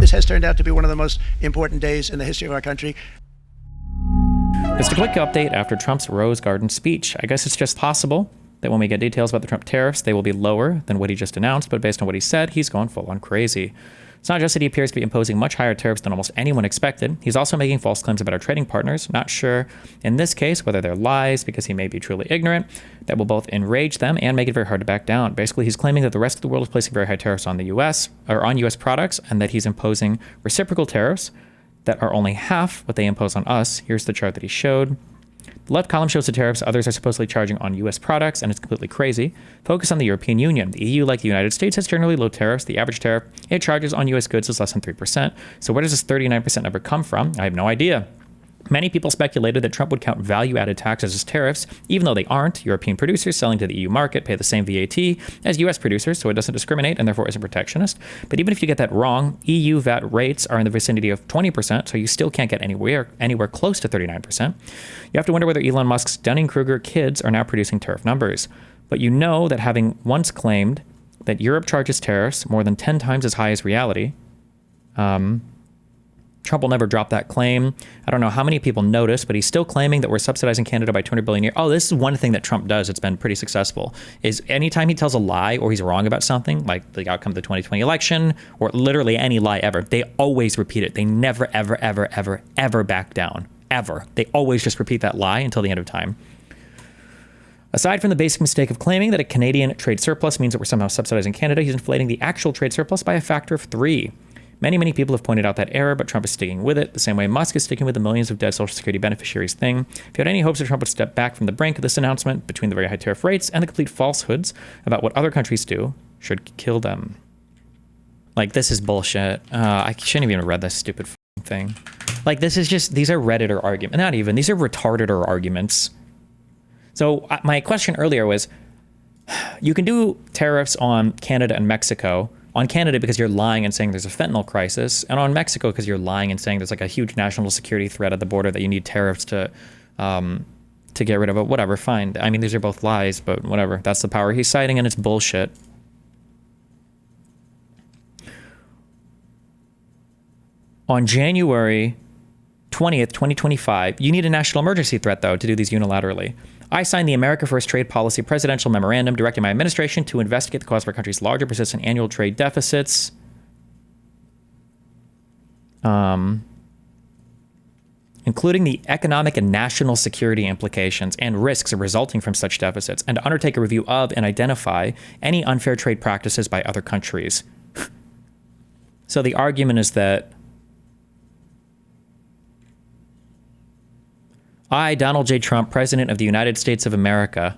this has turned out to be one of the most important days in the history of our country. Just a quick update after Trump's Rose Garden speech. I guess it's just possible that when we get details about the Trump tariffs, they will be lower than what he just announced, but based on what he said, he's going full on crazy. It's not just that he appears to be imposing much higher tariffs than almost anyone expected. He's also making false claims about our trading partners. Not sure in this case whether they're lies because he may be truly ignorant. That will both enrage them and make it very hard to back down. Basically, he's claiming that the rest of the world is placing very high tariffs on the US or on US products, and that he's imposing reciprocal tariffs that are only half what they impose on us. Here's the chart that he showed. The left column shows the tariffs others are supposedly charging on US products, and it's completely crazy. Focus on the European Union. The EU, like the United States, has generally low tariffs. The average tariff it charges on US goods is less than 3%. So where does this 39% number come from? I have no idea. Many people speculated that Trump would count value-added taxes as tariffs, even though they aren't. European producers selling to the EU market pay the same VAT as US producers, so it doesn't discriminate and therefore isn't protectionist. But even if you get that wrong, EU VAT rates are in the vicinity of 20%, so you still can't get anywhere close to 39%. You have to wonder whether Elon Musk's Dunning-Kruger kids are now producing tariff numbers. But you know that having once claimed that Europe charges tariffs more than 10 times as high as reality, Trump will never drop that claim. I don't know how many people notice, but he's still claiming that we're subsidizing Canada by $200 billion a year. Oh, this is one thing that Trump does. It's been pretty successful. Is anytime he tells a lie or he's wrong about something, like the outcome of the 2020 election, or literally any lie ever, they always repeat it. They never, ever, ever, ever, ever back down. Ever. They always just repeat that lie until the end of time. Aside from the basic mistake of claiming that a Canadian trade surplus means that we're somehow subsidizing Canada, he's inflating the actual trade surplus by a factor of 3. Many people have pointed out that error, but Trump is sticking with it, the same way Musk is sticking with the millions of dead Social Security beneficiaries thing. If you had any hopes that Trump would step back from the brink of this announcement between the very high tariff rates and the complete falsehoods about what other countries do, should kill them. Like, this is bullshit. I shouldn't have even read this stupid thing. Like, this is just, these are Redditor arguments. Not even, these are retarditor arguments. So my question earlier was, you can do tariffs on Canada and Mexico. On Canada because you're lying and saying there's a fentanyl crisis, and on Mexico because you're lying and saying there's like a huge national security threat at the border that you need tariffs to get rid of it. Whatever, fine. I mean, these are both lies, but whatever. That's the power he's citing, and it's bullshit. On January 20th, 2025, you need a national emergency threat, though, to do these unilaterally. I signed the America First Trade Policy Presidential Memorandum directing my administration to investigate the cause of our country's larger persistent annual trade deficits, including the economic and national security implications and risks resulting from such deficits, and to undertake a review of and identify any unfair trade practices by other countries. So the argument is that I, Donald J. Trump, President of the United States of America,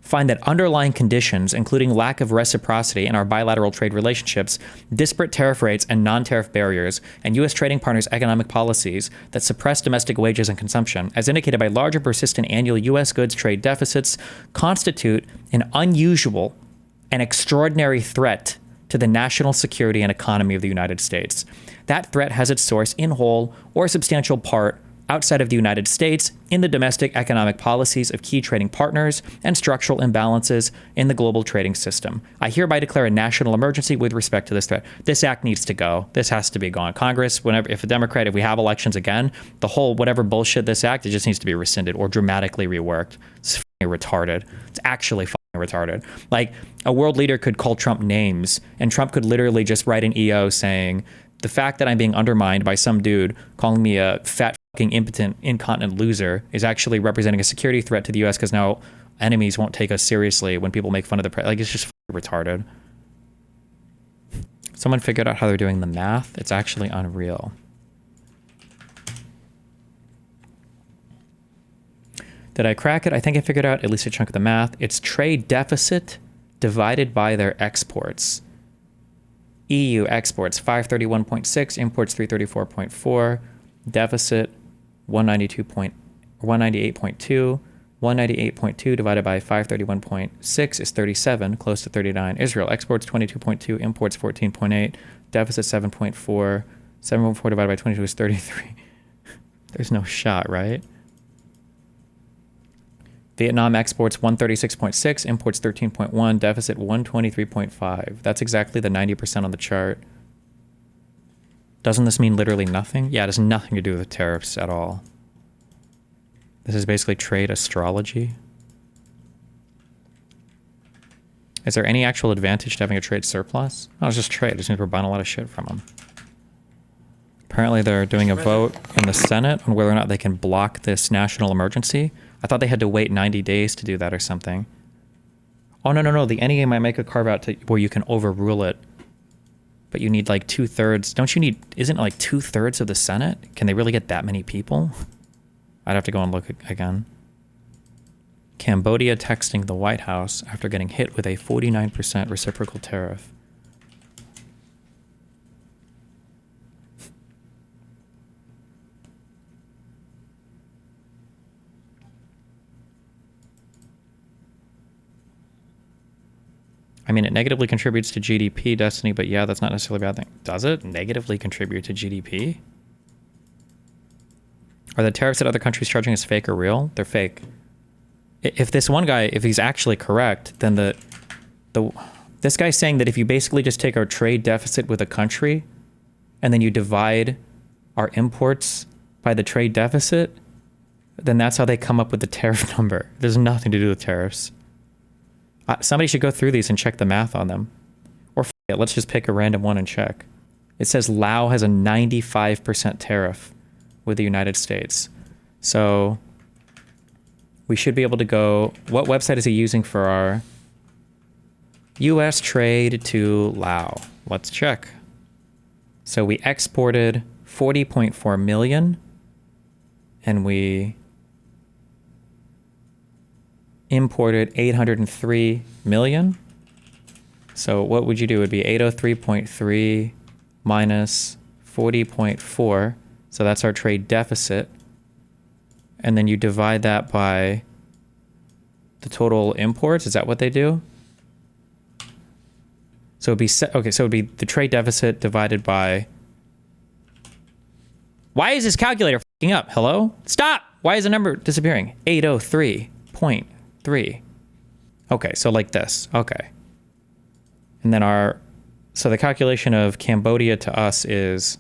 find that underlying conditions, including lack of reciprocity in our bilateral trade relationships, disparate tariff rates and non-tariff barriers, and U.S. trading partners' economic policies that suppress domestic wages and consumption, as indicated by large and persistent annual U.S. goods trade deficits, constitute an unusual and extraordinary threat to the national security and economy of the United States. That threat has its source in whole or substantial part outside of the United States in the domestic economic policies of key trading partners and structural imbalances in the global trading system. I hereby declare a national emergency with respect to this threat. This act needs to go. This has to be gone. Congress, if we have elections again, the whole whatever bullshit this act, it just needs to be rescinded or dramatically reworked. It's retarded. It's actually retarded. Like, a world leader could call Trump names, and Trump could literally just write an EO saying, the fact that I'm being undermined by some dude calling me a fat, impotent, incontinent loser is actually representing a security threat to the U.S. because now enemies won't take us seriously when people make fun of the like, it's just retarded. Someone figured out how they're doing the math. It's actually unreal. Did I crack it? I think I figured out at least a chunk of the math. It's trade deficit divided by their exports. EU exports 531.6, imports 334.4, deficit 198.2. 198.2 divided by 531.6 is 37, close to 39. Israel exports 22.2, imports 14.8, deficit 7.4. 7.4 divided by 22 is 33. There's no shot, right? Vietnam exports 136.6, imports 13.1, deficit 123.5. That's exactly the 90% on the chart. Doesn't this mean literally nothing? Yeah, it has nothing to do with tariffs at all. This is basically trade astrology. Is there any actual advantage to having a trade surplus? No, it's just trade. It just means we're buying a lot of shit from them. Apparently they're doing a vote in the Senate on whether or not they can block this national emergency. I thought they had to wait 90 days to do that or something. Oh, no. The NEA might make a carve out where you can overrule it. But you need like 2/3. Don't you need, isn't it like 2/3 of the Senate? Can they really get that many people? I'd have to go and look again. Cambodia texting the White House after getting hit with a 49% reciprocal tariff. I mean, it negatively contributes to GDP, Destiny, but yeah, that's not necessarily a bad thing. Does it negatively contribute to GDP? Are the tariffs that other countries charging us fake or real? They're fake. If this one guy, if he's actually correct, then this guy's saying that if you basically just take our trade deficit with a country and then you divide our imports by the trade deficit, then that's how they come up with the tariff number. There's nothing to do with tariffs. Somebody should go through these and check the math on them. Or f it, let's just pick a random one and check. It says Laos has a 95% tariff with the United States. So we should be able to go, what website is he using for our US trade to Laos? Let's check. So we exported 40.4 million and we imported 803 million. So what would you do? It would be 803.3 minus 40.4. So that's our trade deficit. And then you divide that by the total imports. Is that what they do? So it'd be, okay, so it'd be the trade deficit divided by, why is this calculator f***ing up? Hello? Stop! Why is the number disappearing? 803.3. Okay, so like this. Okay. And then so the calculation of Cambodia to us is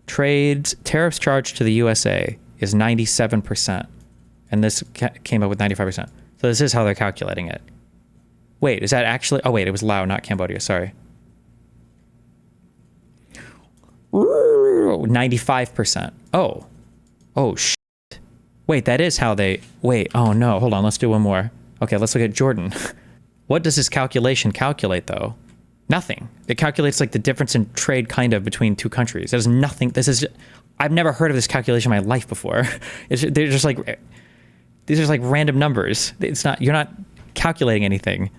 tariffs charged to the USA is 97%. And this came up with 95%. So this is how they're calculating it. Wait, is that actually, oh wait, it was Laos, not Cambodia, sorry. 95%. Oh, shit. Wait, that is how they, wait, oh no, hold on, let's do one more. Okay, let's look at Jordan. What does this calculation calculate though? Nothing. It calculates like the difference in trade kind of between two countries. There's nothing, I've never heard of this calculation in my life before. They're just like, these are like random numbers. It's not, you're not calculating anything.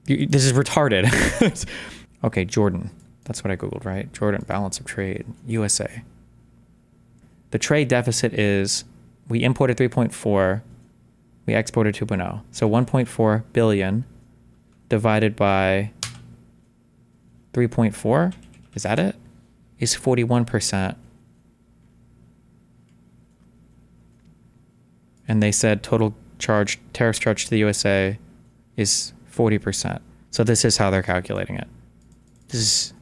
This is retarded. Okay, Jordan. That's what I Googled, right? Jordan, balance of trade, USA. The trade deficit is, we imported 3.4, we exported 2.0. So 1.4 billion divided by 3.4, is that it? Is 41%. And they said total tariffs charged to the USA is 40%. So this is how they're calculating it. This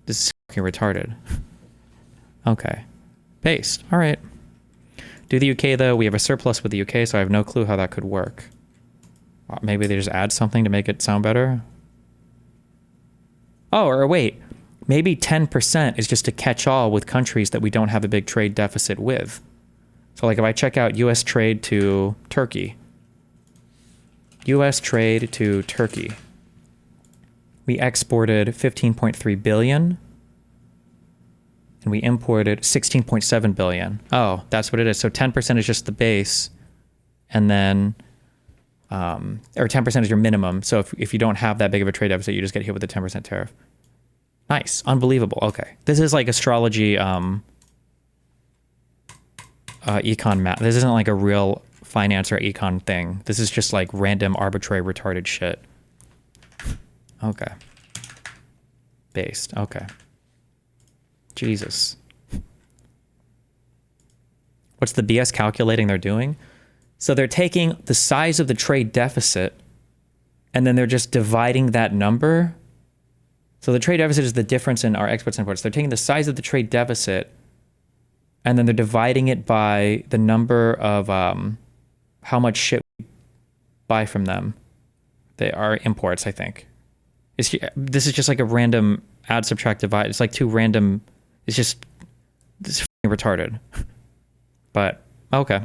is fucking retarded. Okay. Paste. All right. Do the UK though, we have a surplus with the UK, so I have no clue how that could work. Maybe they just add something to make it sound better? Oh, or wait, maybe 10% is just a catch-all with countries that we don't have a big trade deficit with. So like if I check out US trade to Turkey, US trade to Turkey, we exported 15.3 billion and we imported 16.7 billion. Oh, that's what it is. So 10% is just the base, and then, or 10% is your minimum. So if you don't have that big of a trade deficit, you just get hit with a 10% tariff. Nice. Unbelievable. Okay. This is like astrology, econ math. This isn't like a real finance or econ thing. This is just like random, arbitrary, retarded shit. Okay. Based. Okay. Jesus. What's the BS calculating they're doing? So they're taking the size of the trade deficit and then they're just dividing that number So the trade deficit is the difference in our exports and imports. They're taking the size of the trade deficit and then they're dividing it by the number of how much shit we buy from them. They are imports, I think. This is just like a random add, subtract, divide. It's like two random. It's just retarded. But okay.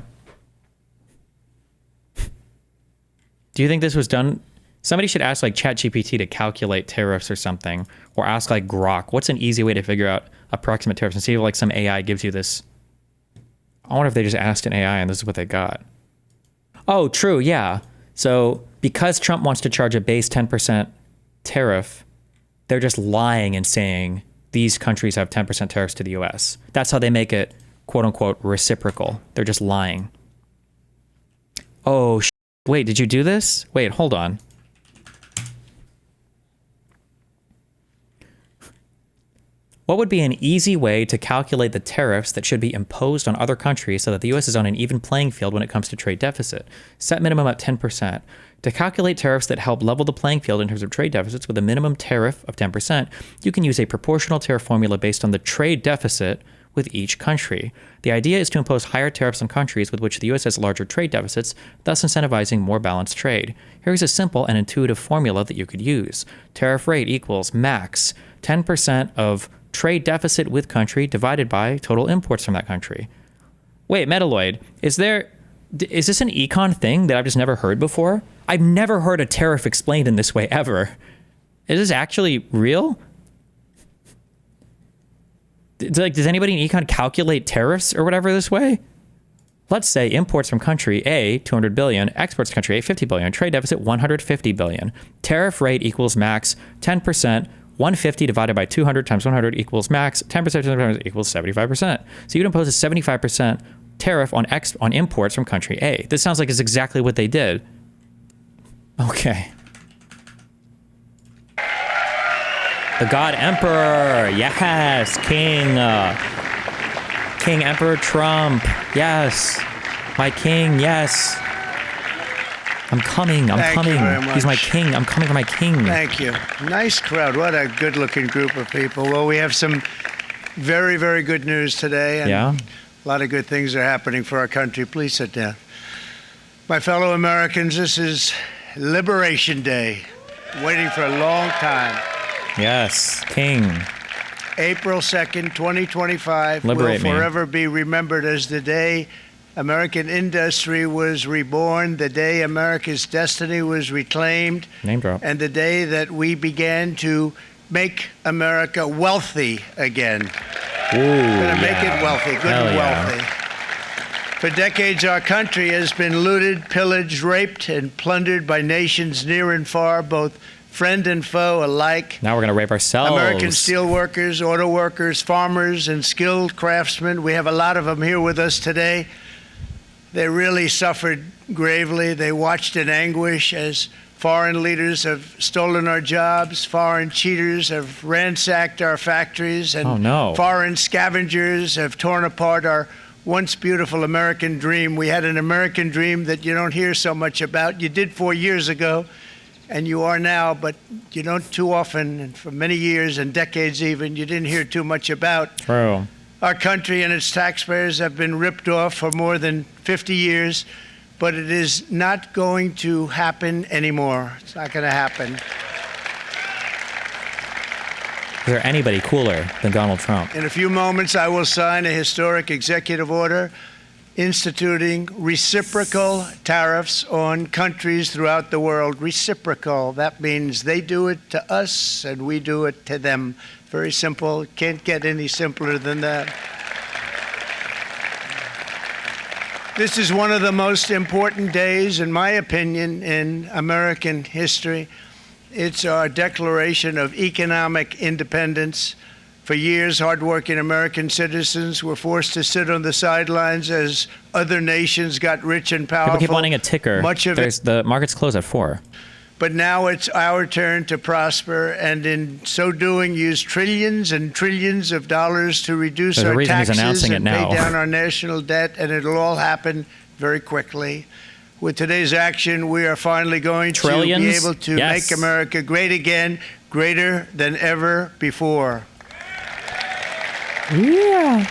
Do you think this was done? Somebody should ask like ChatGPT to calculate tariffs or something, or ask like Grok. What's an easy way to figure out approximate tariffs and see if like some AI gives you this? I wonder if they just asked an AI and this is what they got. Oh, true. Yeah. So because Trump wants to charge a base 10% tariff, they're just lying and saying these countries have 10% tariffs to the US. That's how they make it, quote unquote, reciprocal. They're just lying. Oh, wait, did you do this? Wait, hold on. What would be an easy way to calculate the tariffs that should be imposed on other countries so that the US is on an even playing field when it comes to trade deficit? Set minimum at 10%. To calculate tariffs that help level the playing field in terms of trade deficits with a minimum tariff of 10%, you can use a proportional tariff formula based on the trade deficit with each country. The idea is to impose higher tariffs on countries with which the US has larger trade deficits, thus incentivizing more balanced trade. Here's a simple and intuitive formula that you could use. Tariff rate equals max 10% of trade deficit with country divided by total imports from that country. Wait, Metalloid, is this an econ thing that I've just never heard before? I've never heard a tariff explained in this way ever. Is this actually real? Does anybody in econ calculate tariffs or whatever this way? Let's say imports from country A, 200 billion, exports to country A, 50 billion, trade deficit 150 billion. Tariff rate equals max 10%, 150 divided by 200 times 100 equals max 10% equals 75%. So you'd impose a 75% tariff on imports from country A. This sounds like it's exactly what they did. Okay. The God Emperor, yes, King Emperor Trump, yes, my king, yes. I'm coming. Thank you very much. He's my king. I'm coming for my king. Thank you. Nice crowd. What a good-looking group of people. Well, we have some very, very good news today. And yeah. A lot of good things are happening for our country. Please sit down. My fellow Americans, this is Liberation Day. Waiting for a long time. Yes, King. April 2nd, 2025 Liberate will me. forever be remembered as the day American industry was reborn, the day America's destiny was reclaimed, Name drop. and the day that we began to make America wealthy again. Ooh, Gonna make it wealthy, good Hell and yeah. wealthy. For decades, our country has been looted, pillaged, raped, and plundered by nations near and far, both friend and foe alike. Now we're going to rape ourselves. American steel workers, auto workers, farmers, and skilled craftsmen. We have a lot of them here with us today. They really suffered gravely. They watched in anguish as foreign leaders have stolen our jobs, foreign cheaters have ransacked our factories, and foreign scavengers have torn apart our once beautiful American dream. We had an American dream that you don't hear so much about. You did 4 years ago, and you are now, but you don't too often, and for many years and decades even, you didn't hear too much about. True. Our country and its taxpayers have been ripped off for more than 50 years, but it is not going to happen anymore. It's not going to happen. Is there anybody cooler than Donald Trump? In a few moments, I will sign a historic executive order instituting reciprocal tariffs on countries throughout the world. Reciprocal, that means they do it to us and we do it to them. Very simple. Can't get any simpler than that. This is one of the most important days, in my opinion, in American history. It's our declaration of economic independence. For years, hardworking American citizens were forced to sit on the sidelines as other nations got rich and powerful. People keep wanting a ticker. The market's close at 4. But now it's our turn to prosper, and in so doing, use trillions and trillions of dollars to reduce our taxes and pay down our national debt, and it'll all happen very quickly. With today's action, we are finally going to be able to make America great again, greater than ever before. Yeah.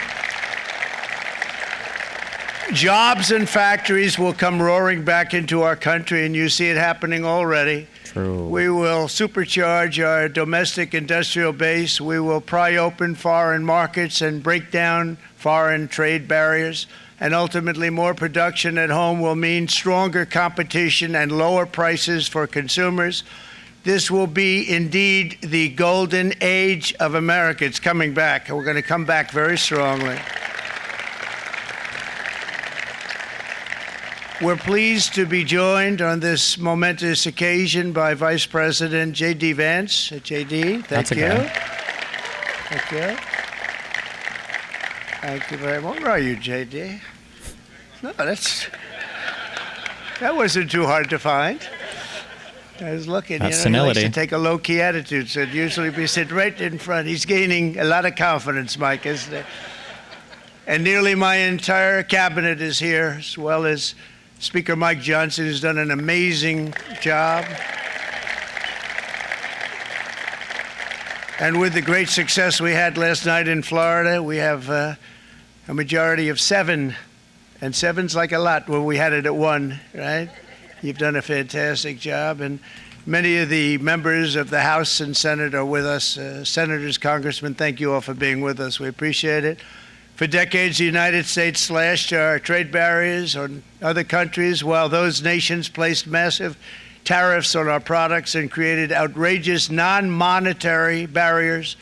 Jobs and factories will come roaring back into our country, and you see it happening already. True. We will supercharge our domestic industrial base. We will pry open foreign markets and break down foreign trade barriers. And ultimately, more production at home will mean stronger competition and lower prices for consumers. This will be indeed the golden age of America. It's coming back. We're going to come back very strongly. We're pleased to be joined on this momentous occasion by Vice President J.D. Vance. J.D., thank you. Thank you. Thank you very much. Where are you, J.D.? No, that wasn't too hard to find. I was looking. That's he likes senility. to take a low-key attitude, so it'd usually be sitting right in front. He's gaining a lot of confidence, Mike, isn't it? And nearly my entire cabinet is here, as well as Speaker Mike Johnson, who's done an amazing job. And with the great success we had last night in Florida, we have a majority of 7. And 7's like a lot when we had it at 1, right? You've done a fantastic job. And many of the members of the House and Senate are with us. Senators, congressmen, thank you all for being with us. We appreciate it. For decades, the United States slashed our trade barriers on other countries, while those nations placed massive tariffs on our products and created outrageous non-monetary barriers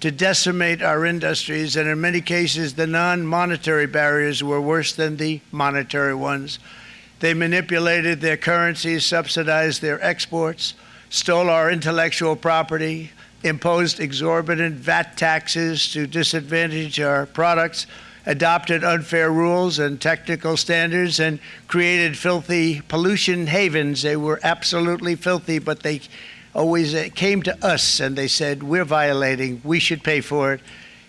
to decimate our industries. And in many cases, the non-monetary barriers were worse than the monetary ones. They manipulated their currencies, subsidized their exports, stole our intellectual property, imposed exorbitant VAT taxes to disadvantage our products, adopted unfair rules and technical standards, and created filthy pollution havens. They were absolutely filthy, but they always came to us and they said, we're violating, we should pay for it.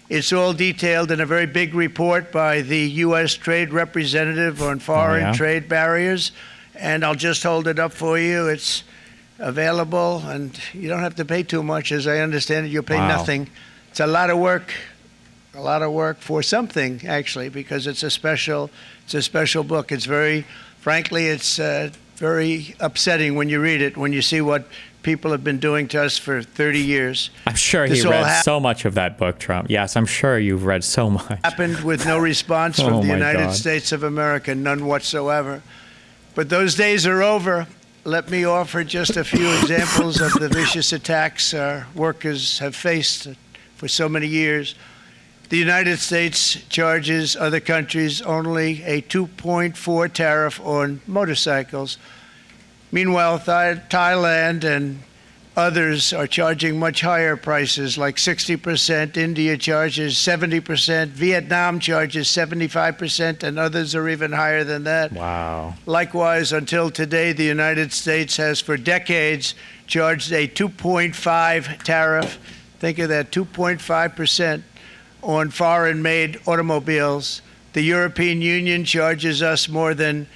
It's all detailed in a very big report by the U.S. Trade Representative on foreign trade barriers, and I'll just hold it up for you. It's available, and you don't have to pay too much. As I understand it, you'll pay nothing. It's a lot of work for something, actually, because it's a special book. It's very, frankly, it's very upsetting when you read it, when you see what people have been doing to us for 30 years. I'm sure he read so much of that book, Trump. Yes, I'm sure you've read so much. Happened with no response from the United States of America, none whatsoever. But those days are over. Let me offer just a few examples of the vicious attacks our workers have faced for so many years. The United States charges other countries only a 2.4 tariff on motorcycles. Meanwhile, Thailand and others are charging much higher prices, like 60%. India charges 70%. Vietnam charges 75%, and others are even higher than that. Wow. Likewise, until today, the United States has for decades charged a 2.5 tariff. Think of that, 2.5% on foreign-made automobiles. The European Union charges us more than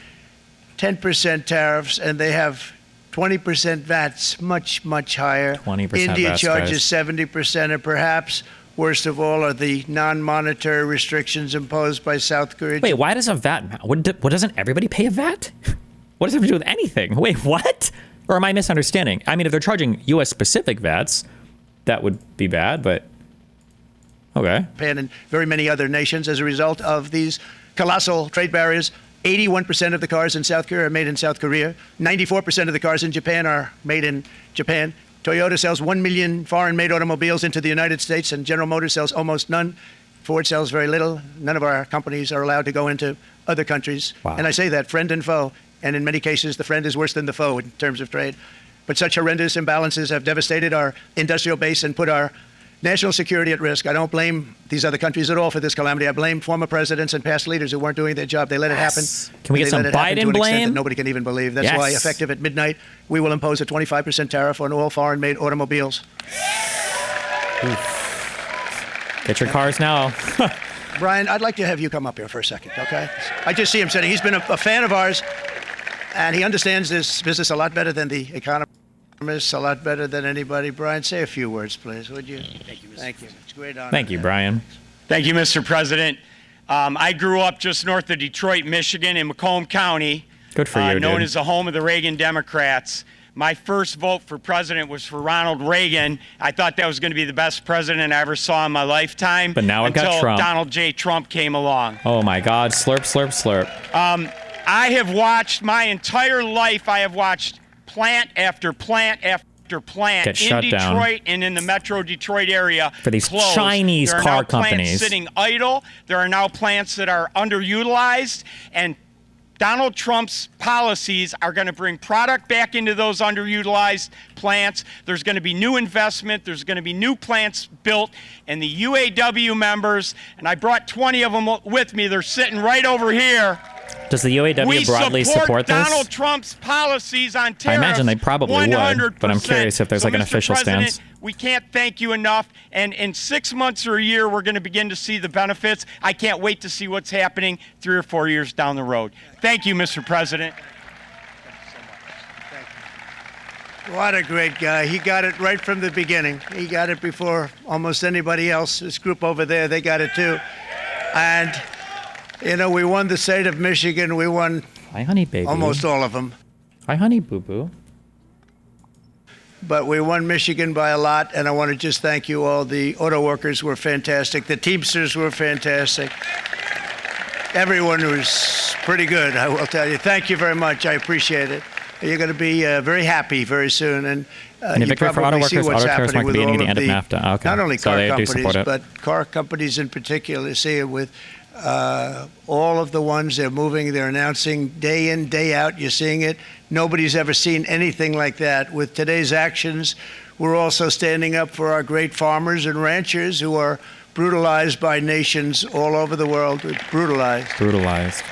10% tariffs, and they have 20% VATs, much, much higher. 20% India VATs, charges guys. 70%, and perhaps worst of all are the non-monetary restrictions imposed by South Korea. Wait, why does a VAT matter? What doesn't everybody pay a VAT? What does it have to do with anything? Wait, what? Or am I misunderstanding? I mean, if they're charging U.S.-specific VATs, that would be bad, but okay. Japan and very many other nations as a result of these colossal trade barriers. 81% of the cars in South Korea are made in South Korea. 94% of the cars in Japan are made in Japan. Toyota sells 1 million foreign-made automobiles into the United States, and General Motors sells almost none. Ford sells very little. None of our companies are allowed to go into other countries. Wow. And I say that, friend and foe. And in many cases, the friend is worse than the foe in terms of trade. But such horrendous imbalances have devastated our industrial base and put our national security at risk. I don't blame these other countries at all for this calamity. I blame former presidents and past leaders who weren't doing their job. They let it happen. Can we get some Biden blame? That nobody can even believe. That's why, effective at midnight, we will impose a 25% tariff on all foreign-made automobiles. Oof. Get your cars now. Brian, I'd like to have you come up here for a second, okay? I just see him sitting. He's been a fan of ours, and he understands this business a lot better than the economist a lot better than anybody. Brian, say a few words, please, would you? Thank you, Mr. Thank you. It's a great honor. Thank you, Brian. Thank you, Mr. President. I grew up just north of Detroit, Michigan, in Macomb County. Good for you, known dude. as the home of the Reagan Democrats. My first vote for president was for Ronald Reagan. I thought that was going to be the best president I ever saw in my lifetime. But now I've got Trump. Until Donald J. Trump came along. Oh my God, slurp, slurp, slurp. I have watched my entire life, I have watched plant after plant after plant Get in shut Detroit down. and in the metro Detroit area For these close. Chinese there are car now plants companies. sitting idle. There are now plants that are underutilized, and Donald Trump's policies are going to bring product back into those underutilized plants. There's going to be new investment. There's going to be new plants built. And the UAW members, and I brought 20 of them with me, they're sitting right over here. Does the UAW broadly support this? Donald Trump's policies on tariffs. I imagine they probably would, 100%. but I'm curious if there's So, like an Mr. official President, stance. We can't thank you enough. And in 6 months or a year, we're going to begin to see the benefits. I can't wait to see what's happening 3 or 4 years down the road. Thank you, Mr. President. What a great guy. He got it right from the beginning. He got it before almost anybody else. This group over there, they got it too. And, you know, we won the state of Michigan. We won Hi, honey, baby. almost all of them. Hi, honey, boo-boo. But we won Michigan by a lot, and I want to just thank you all. The auto workers were fantastic. The Teamsters were fantastic. Everyone was pretty good, I will tell you. Thank you very much. I appreciate it. You're going to be very happy very soon. And Any you victory for probably auto see workers? what's Auto tariffs happening might with be all needing of the the, end of NAFTA. Okay. not only So car they do companies, support it. but car companies in particular. See it with all of the ones they're moving, they're announcing day in, day out. You're seeing it. Nobody's ever seen anything like that. With today's actions, we're also standing up for our great farmers and ranchers who are brutalized by nations all over the world. Brutalized. Brutalized.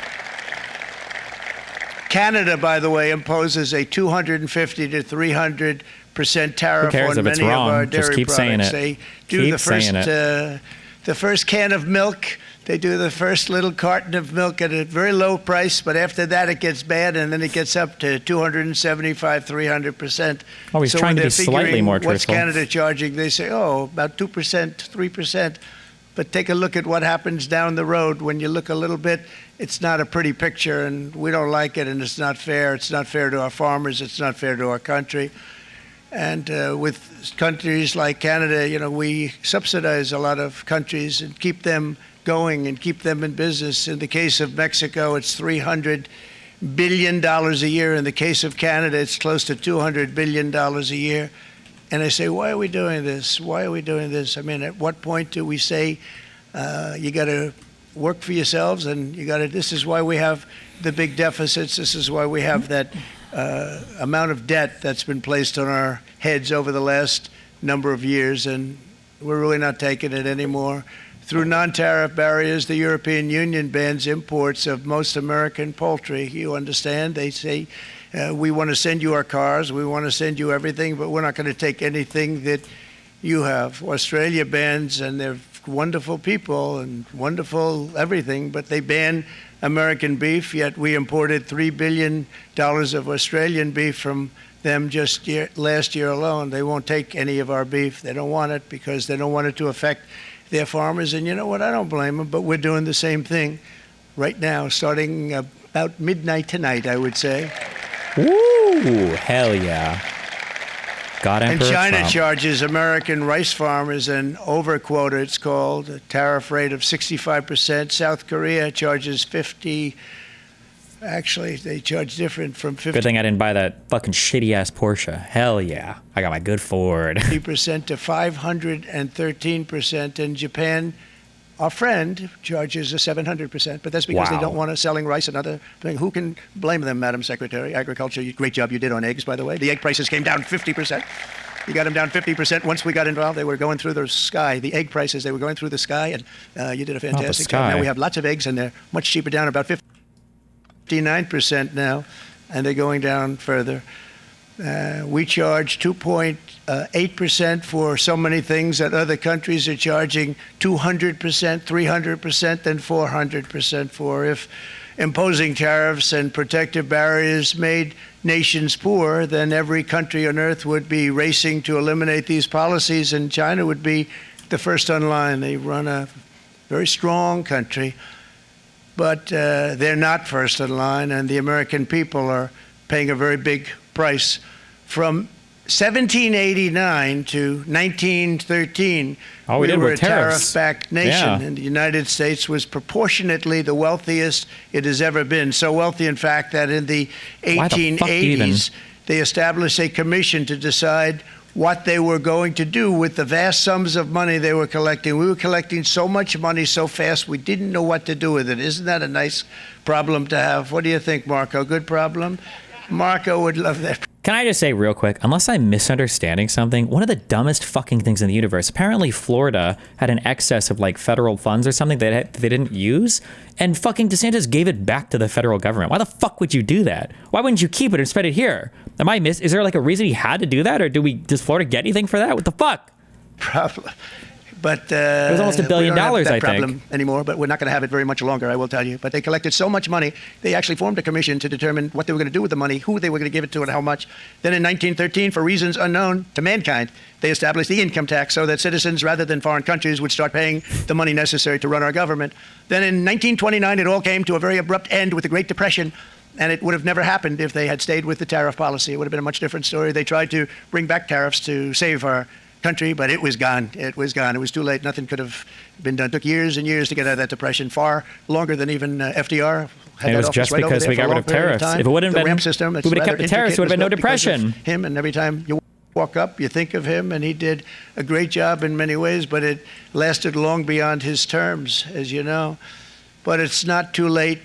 Canada, by the way, imposes a 250 to 300% tariff Who cares on if it's many wrong? of our Just dairy keep products. saying it. They do Keep saying it. The first can of milk. They do the first little carton of milk at a very low price, but after that it gets bad, and then it gets up to 275, 300%. Oh, he's so trying when to they're be slightly figuring more what's truthful. Canada charging, they say, oh, about 2%, 3%. But take a look at what happens down the road. When you look a little bit, it's not a pretty picture, and we don't like it, and it's not fair. It's not fair to our farmers. It's not fair to our country. And with countries like Canada, you know, we subsidize a lot of countries and keep them going and keep them in business. In the case of Mexico, it's $300 billion a year. In the case of Canada, it's close to $200 billion a year. And I say, why are we doing this? Why are we doing this? I mean, at what point do we say you got to work for yourselves, and you got to? This is why we have the big deficits. This is why we have that amount of debt that's been placed on our heads over the last number of years, and we're really not taking it anymore. Through non-tariff barriers, the European Union bans imports of most American poultry. You understand? They say, we want to send you our cars, we want to send you everything, but we're not going to take anything that you have. Australia bans, and they're wonderful people and wonderful everything, but they ban American beef, yet we imported $3 billion of Australian beef from them just last year alone. They won't take any of our beef. They don't want it because they don't want it to affect their farmers. And you know what? I don't blame them, but we're doing the same thing right now, starting about midnight tonight, I would say. Woo! Hell yeah. God And Emperor China Trump. charges American rice farmers an overquota, it's called, a tariff rate of 65%. South Korea charges 50. Actually, they charge different from 50% Good thing I didn't buy that fucking shitty-ass Porsche. Hell yeah. I got my good Ford. to 513%. And Japan, our friend, charges a 700%. But that's because they Wow. don't want us selling rice and other things. Who can blame them, Madam Secretary? Agriculture, great job you did on eggs, by the way. The egg prices came down 50%. You got them down 50%. Once we got involved, they were going through the sky. The egg prices, they were going through the sky, and you did a fantastic job. sky. Now we have lots of eggs, and they're much cheaper, down about 59% now, and they're going down further. We charge 2.8% for so many things that other countries are charging 200%, 300%, and 400% for. If imposing tariffs and protective barriers made nations poor, then every country on earth would be racing to eliminate these policies, and China would be the first on line. They run a very strong country, but they're not first in line, and the American people are paying a very big price. From 1789 to 1913, we were a tariff-backed nation, and the United States was proportionately the wealthiest it has ever been. So wealthy, in fact, that in the 1880s, they established a commission to decide what they were going to do with the vast sums of money they were collecting. We were collecting so much money so fast, we didn't know what to do with it. Isn't that a nice problem to have? What do you think, Marco? Good problem? Marco would love that. Can I just say real quick, unless I'm misunderstanding something, one of the dumbest fucking things in the universe, apparently Florida had an excess of like federal funds or something that they didn't use, and fucking DeSantis gave it back to the federal government. Why the fuck would you do that? Why wouldn't you keep it and spend it here? Is there like a reason he had to do that, or does Florida get anything for that? What the fuck? Problem. But it was almost $1 billion, I think. problem anymore, but we're not going to have it very much longer, I will tell you. But they collected so much money, they actually formed a commission to determine what they were going to do with the money, who they were going to give it to, and how much. Then in 1913, for reasons unknown to mankind, they established the income tax so that citizens, rather than foreign countries, would start paying the money necessary to run our government. Then in 1929, it all came to a very abrupt end with the Great Depression. And it would have never happened if they had stayed with the tariff policy. It would have been a much different story. They tried to bring back tariffs to save our country, but it was gone. It was gone. It was too late. Nothing could have been done. It took years and years to get out of that depression, far longer than even FDR had. And it was just because we got rid of tariffs. If it wouldn't have been, we would have kept the tariffs, there would have been no depression. Him, and every time you walk up, you think of him, and he did a great job in many ways, but it lasted long beyond his terms, as you know. But it's not too late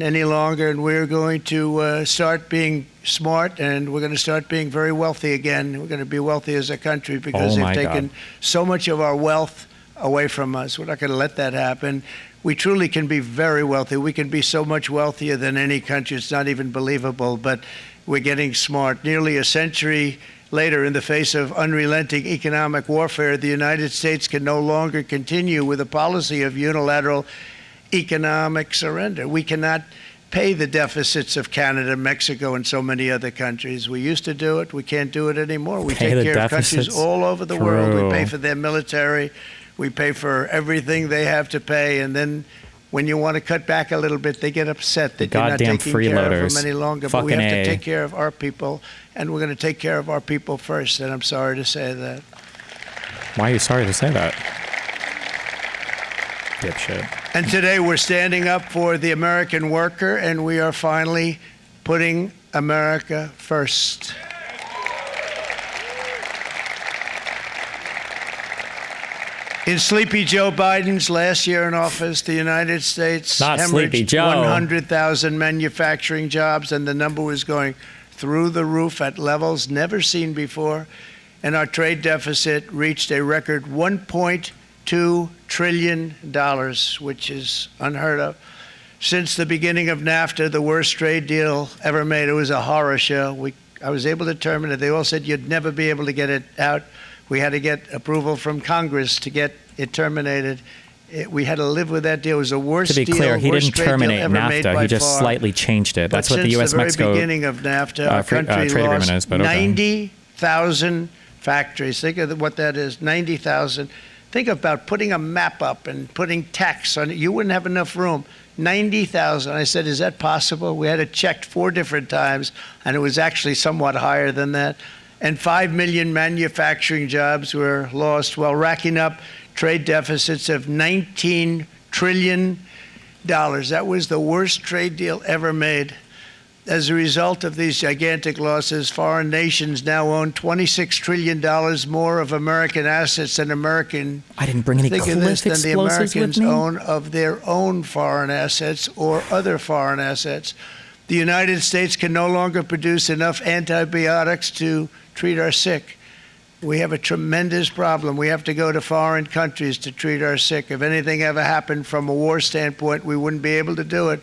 any longer, and we're going to start being smart, and we're going to start being very wealthy again. We're going to be wealthy as a country because they've taken so much of our wealth away from us. We're not going to let that happen. We truly can be very wealthy. We can be so much wealthier than any country. It's not even believable, but we're getting smart. Nearly a century later, in the face of unrelenting economic warfare, the United States can no longer continue with a policy of unilateral economic surrender. We cannot pay the deficits of Canada, Mexico, and so many other countries. We used to do it. We can't do it anymore. We take care of countries all over the world. We pay for their military. We pay for everything they have to pay. And then when you want to cut back a little bit, they get upset that you're not taking care of them any longer. But we have to take care of our people, and we're going to take care of our people first. And I'm sorry to say that. Why are you sorry to say that? Dipshit. And today we're standing up for the American worker, and we are finally putting America first. In Sleepy Joe Biden's last year in office, the United States hemorrhaged 100,000 manufacturing jobs, and the number was going through the roof at levels never seen before. And our trade deficit reached a record $1.2 trillion, which is unheard of. Since the beginning of NAFTA, the worst trade deal ever made. It was a horror show. I was able to terminate it. They all said you'd never be able to get it out. We had to get approval from Congress to get it terminated. We had to live with that deal. It was the worst deal. To be clear, he didn't terminate NAFTA. He just slightly changed it. That's what the U.S. Mexico beginning of NAFTA, our country trade agreement is. But 90,000 factories. Think of what that is. 90,000. Think about putting a map up and putting text on it. You wouldn't have enough room. 90,000. I said, is that possible? We had it checked 4 different times, and it was actually somewhat higher than that. And 5 million manufacturing jobs were lost while racking up trade deficits of $19 trillion. That was the worst trade deal ever made. As a result of these gigantic losses, foreign nations now own $26 trillion more of American assets than American. I didn't bring any cliff explosives the Americans with me. Own of their own foreign assets or other foreign assets. The United States can no longer produce enough antibiotics to treat our sick. We have a tremendous problem. We have to go to foreign countries to treat our sick. If anything ever happened from a war standpoint, we wouldn't be able to do it.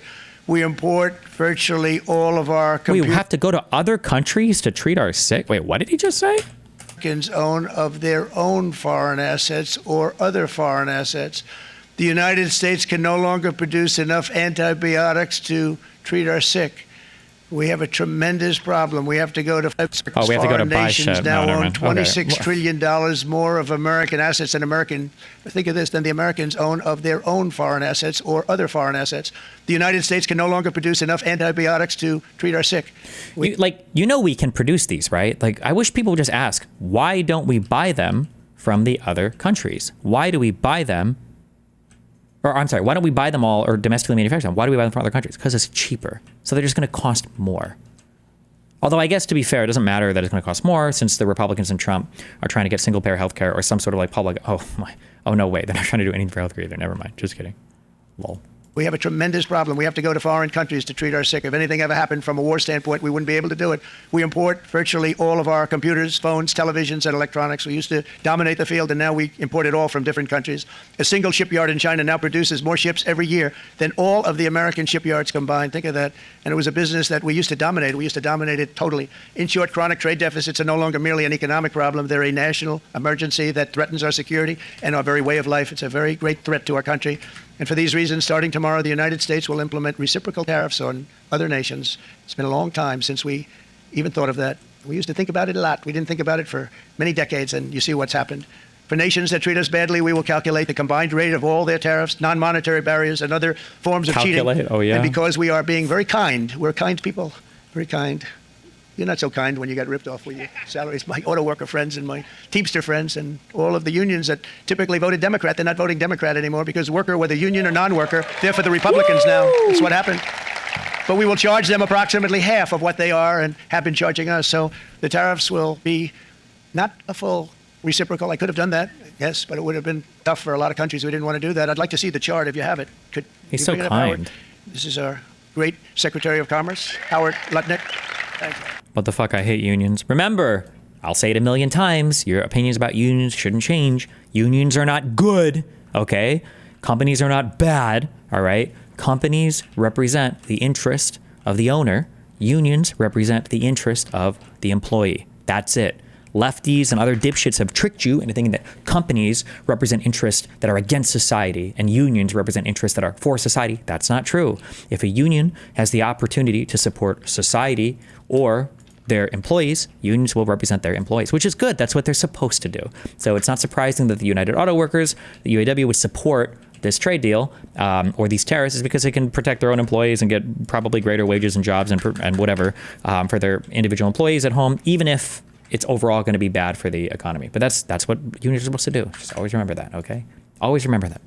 We import virtually all of our We have to go to other countries to treat our sick? Wait, what did he just say? Americans own of their own foreign assets or other foreign assets. The United States can no longer produce enough antibiotics to treat our sick. We have a tremendous problem. We have to go to Oh, we have to go to foreign buy nations shit. now No, never own mind. $26 Okay. trillion more of American assets than think of this, than the Americans own of their own foreign assets or other foreign assets. The United States can no longer produce enough antibiotics to treat our sick. We can produce these, right? Like, I wish people would just ask, why don't we buy them from the other countries? Why do we buy them? Or I'm sorry, why don't we buy them all or domestically manufacture them? Why do we buy them from other countries? Because it's cheaper. So they're just going to cost more. Although I guess, to be fair, it doesn't matter that it's going to cost more, since the Republicans and Trump are trying to get single-payer healthcare or some sort of like public. Oh no, wait, they're not trying to do anything for healthcare either. Never mind. Just kidding. Lol. We have a tremendous problem. We have to go to foreign countries to treat our sick. If anything ever happened from a war standpoint, we wouldn't be able to do it. We import virtually all of our computers, phones, televisions, and electronics. We used to dominate the field, and now we import it all from different countries. A single shipyard in China now produces more ships every year than all of the American shipyards combined. Think of that. And it was a business that we used to dominate. We used to dominate it totally. In short, chronic trade deficits are no longer merely an economic problem. They're a national emergency that threatens our security and our very way of life. It's a very great threat to our country. And for these reasons, starting tomorrow, the United States will implement reciprocal tariffs on other nations. It's been a long time since we even thought of that. We used to think about it a lot. We didn't think about it for many decades, and you see what's happened. For nations that treat us badly, we will calculate the combined rate of all their tariffs, non-monetary barriers, and other forms of cheating. Oh, yeah. And because we are being very kind, we're kind people, very kind. You're not so kind when you got ripped off with your salaries. My auto worker friends and my Teamster friends and all of the unions that typically voted Democrat, they're not voting Democrat anymore because worker, whether union or non-worker, they're for the Republicans now. That's what happened. But we will charge them approximately half of what they are and have been charging us. So the tariffs will be not a full reciprocal. I could have done that, yes, but it would have been tough for a lot of countries who didn't want to do that. I'd like to see the chart if you have it. He's so kind. kind. This is our great Secretary of Commerce, Howard Lutnick. Thank you. What the fuck? I hate unions. Remember, I'll say it a million times. Your opinions about unions shouldn't change. Unions are not good, okay? Companies are not bad, all right? Companies represent the interest of the owner. Unions represent the interest of the employee. That's it. Lefties and other dipshits have tricked you into thinking that companies represent interests that are against society and unions represent interests that are for society. That's not true. If a union has the opportunity to support society or their employees, unions will represent their employees, which is good. That's what they're supposed to do. So it's not surprising that the United Auto Workers, the UAW, would support this trade deal or these tariffs, is because they can protect their own employees and get probably greater wages and jobs and whatever for their individual employees at home, even if it's overall going to be bad for the economy. But that's what unions are supposed to do. Just always remember that, okay? Always remember that.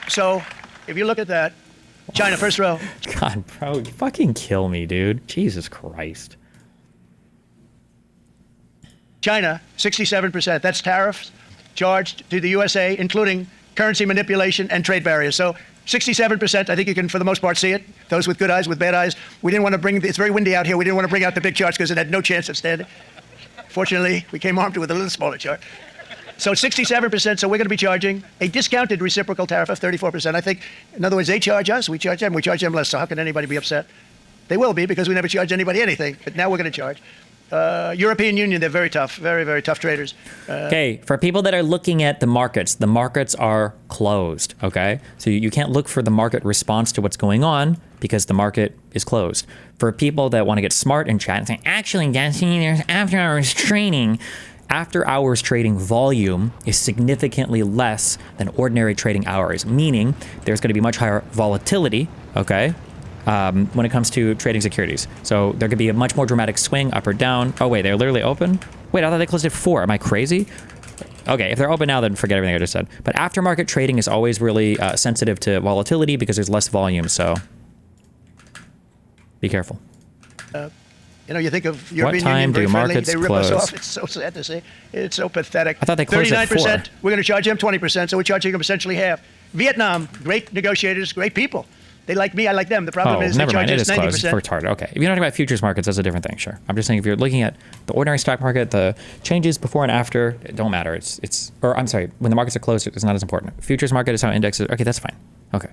So if you look at that, China, first row. God, bro, you fucking kill me, dude. Jesus Christ. China, 67%. That's tariffs charged to the USA, including currency manipulation and trade barriers. So 67%, I think you can, for the most part, see it. Those with good eyes, with bad eyes. We didn't want to it's very windy out here. We didn't want to bring out the big charts because it had no chance of standing. Fortunately, we came armed with a little smaller chart. So 67%, so we're going to be charging a discounted reciprocal tariff of 34%. I think, in other words, they charge us, we charge them less. So how can anybody be upset? They will be, because we never charge anybody anything. But now we're going to charge. European Union, they're very tough, very, very tough traders. Okay, for people that are looking at the markets are closed, okay? So you can't look for the market response to what's going on because the market is closed. For people that want to get smart in chat and say, actually, Jesse, there's after-hours trading. After-hours trading volume is significantly less than ordinary trading hours, meaning there's going to be much higher volatility, okay? When it comes to trading securities. So there could be a much more dramatic swing up or down. Oh, wait, they're literally open? Wait, I thought they closed at 4. Am I crazy? Okay, if they're open now, then forget everything I just said. But aftermarket trading is always really sensitive to volatility because there's less volume, so be careful. You know, you think of European What time Union, very do friendly. markets They rip close? us off. It's so sad to see. It's so pathetic. I thought they closed at 39%. 4. We're going to charge them 20%, so we're charging them essentially half. Vietnam, great negotiators, great people. They like me, I like them. The problem is they never charge mind. It us is closed 90%. for retarded. Okay, if you're talking about futures markets, that's a different thing. Sure, I'm just saying if you're looking at the ordinary stock market, the changes before and after, it don't matter. Or I'm sorry, when the markets are closed, it's not as important. Futures market is how indexes. Okay, that's fine. Okay,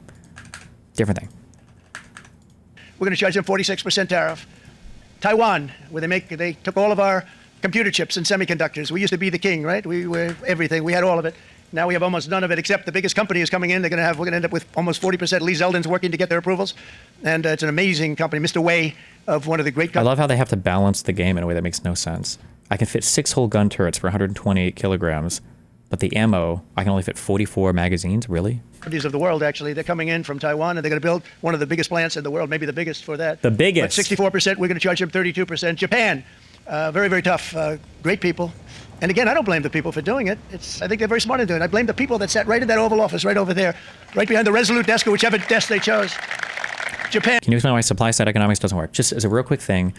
different thing. We're going to charge them 46% tariff. Taiwan, where they took all of our computer chips and semiconductors. We used to be the king, right? We were everything. We had all of it. Now we have almost none of it, except the biggest company is coming in. We're going to end up with almost 40%. Lee Zeldin's working to get their approvals. And it's an amazing company. Mr. Wei of one of the great companies. I love how they have to balance the game in a way that makes no sense. I can fit 6 whole gun turrets for 128 kilograms, but the ammo, I can only fit 44 magazines? Really? Of the world, actually. They're coming in from Taiwan, and they're going to build one of the biggest plants in the world, maybe the biggest for that. The biggest? But 64%, we're going to charge them 32%. Japan, very, very tough. Great people. And again, I don't blame the people for doing it. I think they're very smart in doing it. I blame the people that sat right in that Oval Office, right over there, right behind the Resolute desk or whichever desk they chose. Japan. Can you explain why supply side economics doesn't work? Just as a real quick thing,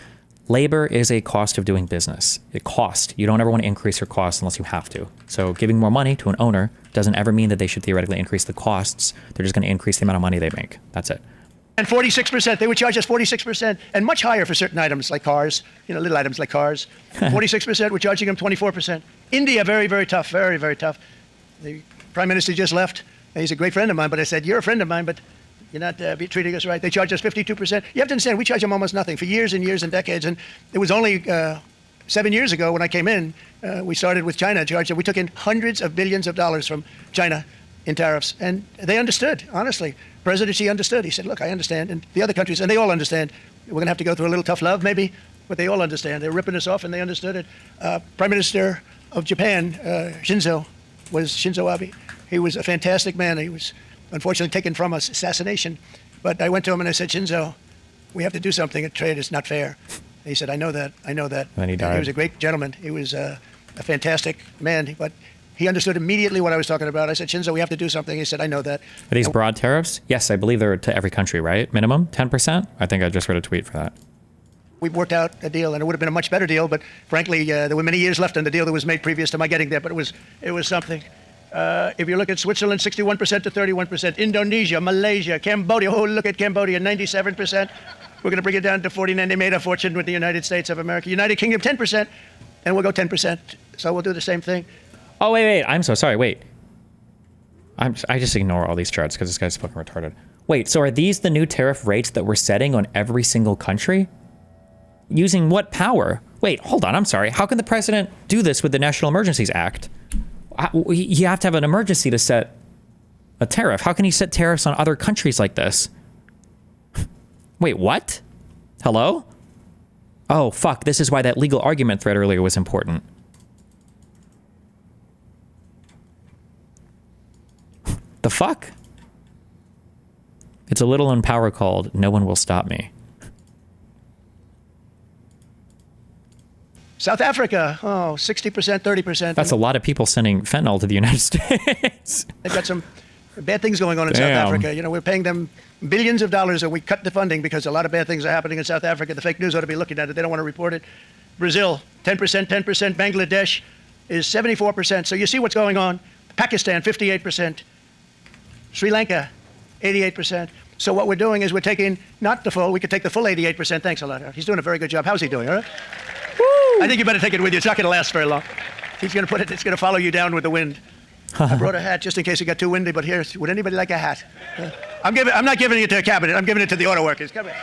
labor is a cost of doing business. It cost. You don't ever want to increase your costs unless you have to. So giving more money to an owner doesn't ever mean that they should theoretically increase the costs. They're just going to increase the amount of money they make. That's it. And 46%, they would charge us 46%, and much higher for certain items like cars, little items like cars. 46%, we're charging them 24%. India, very, very tough, very, very tough. The Prime Minister just left. He's a great friend of mine, but I said, you're a friend of mine, but you're not treating us right. They charge us 52%. You have to understand, we charge them almost nothing for years and years and decades, and it was only 7 years ago when I came in, we started with China. We took in hundreds of billions of dollars from China in tariffs, and they understood, honestly. President Xi understood. He said, look, I understand, and the other countries, and they all understand. We're going to have to go through a little tough love, maybe, but they all understand. They're ripping us off, and they understood it. Prime Minister of Japan, Shinzo Abe. He was a fantastic man. He was unfortunately taken from us, assassination. But I went to him and I said, Shinzo, we have to do something. Trade is not fair. He said, I know that. And then he died. He was a great gentleman. He was a fantastic man, but he understood immediately what I was talking about. I said, Shinzo, we have to do something. He said, I know that. Are these broad tariffs? Yes, I believe they're to every country, right? Minimum 10%? I think I just read a tweet for that. We worked out a deal, and it would have been a much better deal, but frankly, there were many years left on the deal that was made previous to my getting there, but it was something. If you look at Switzerland, 61% to 31%. Indonesia, Malaysia, Cambodia. Oh, look at Cambodia, 97%. We're going to bring it down to 49. They made a fortune with the United States of America. United Kingdom, 10%, and we'll go 10%. So we'll do the same thing. Oh, wait. I'm so sorry. Wait. I just ignore all these charts because this guy's fucking retarded. Wait, so are these the new tariff rates that we're setting on every single country? Using what power? Wait, hold on. I'm sorry. How can the president do this with the National Emergencies Act? You have to have an emergency to set a tariff. How can he set tariffs on other countries like this? Wait, what? Hello? Oh, fuck. This is why that legal argument thread earlier was important. The fuck? It's a little on power called No One Will Stop Me. South Africa, 60%, 30%. That's a lot of people sending fentanyl to the United States. They've got some bad things going on in Damn. South Africa. We're paying them billions of dollars, and we cut the funding because a lot of bad things are happening in South Africa. The fake news ought to be looking at it. They don't want to report it. Brazil, 10%, 10%. Bangladesh is 74%. So you see what's going on. Pakistan, 58%. Sri Lanka, 88%. So what we're doing is we're taking not the full, we could take the full 88%. Thanks a lot. He's doing a very good job. How's he doing, all right? Woo! I think you better take it with you. It's not going to last very long. He's going to put it, it's going to follow you down with the wind. I brought a hat just in case it got too windy, but here, would anybody like a hat? I'm not giving it to a cabinet. I'm giving it to the auto workers. Come here.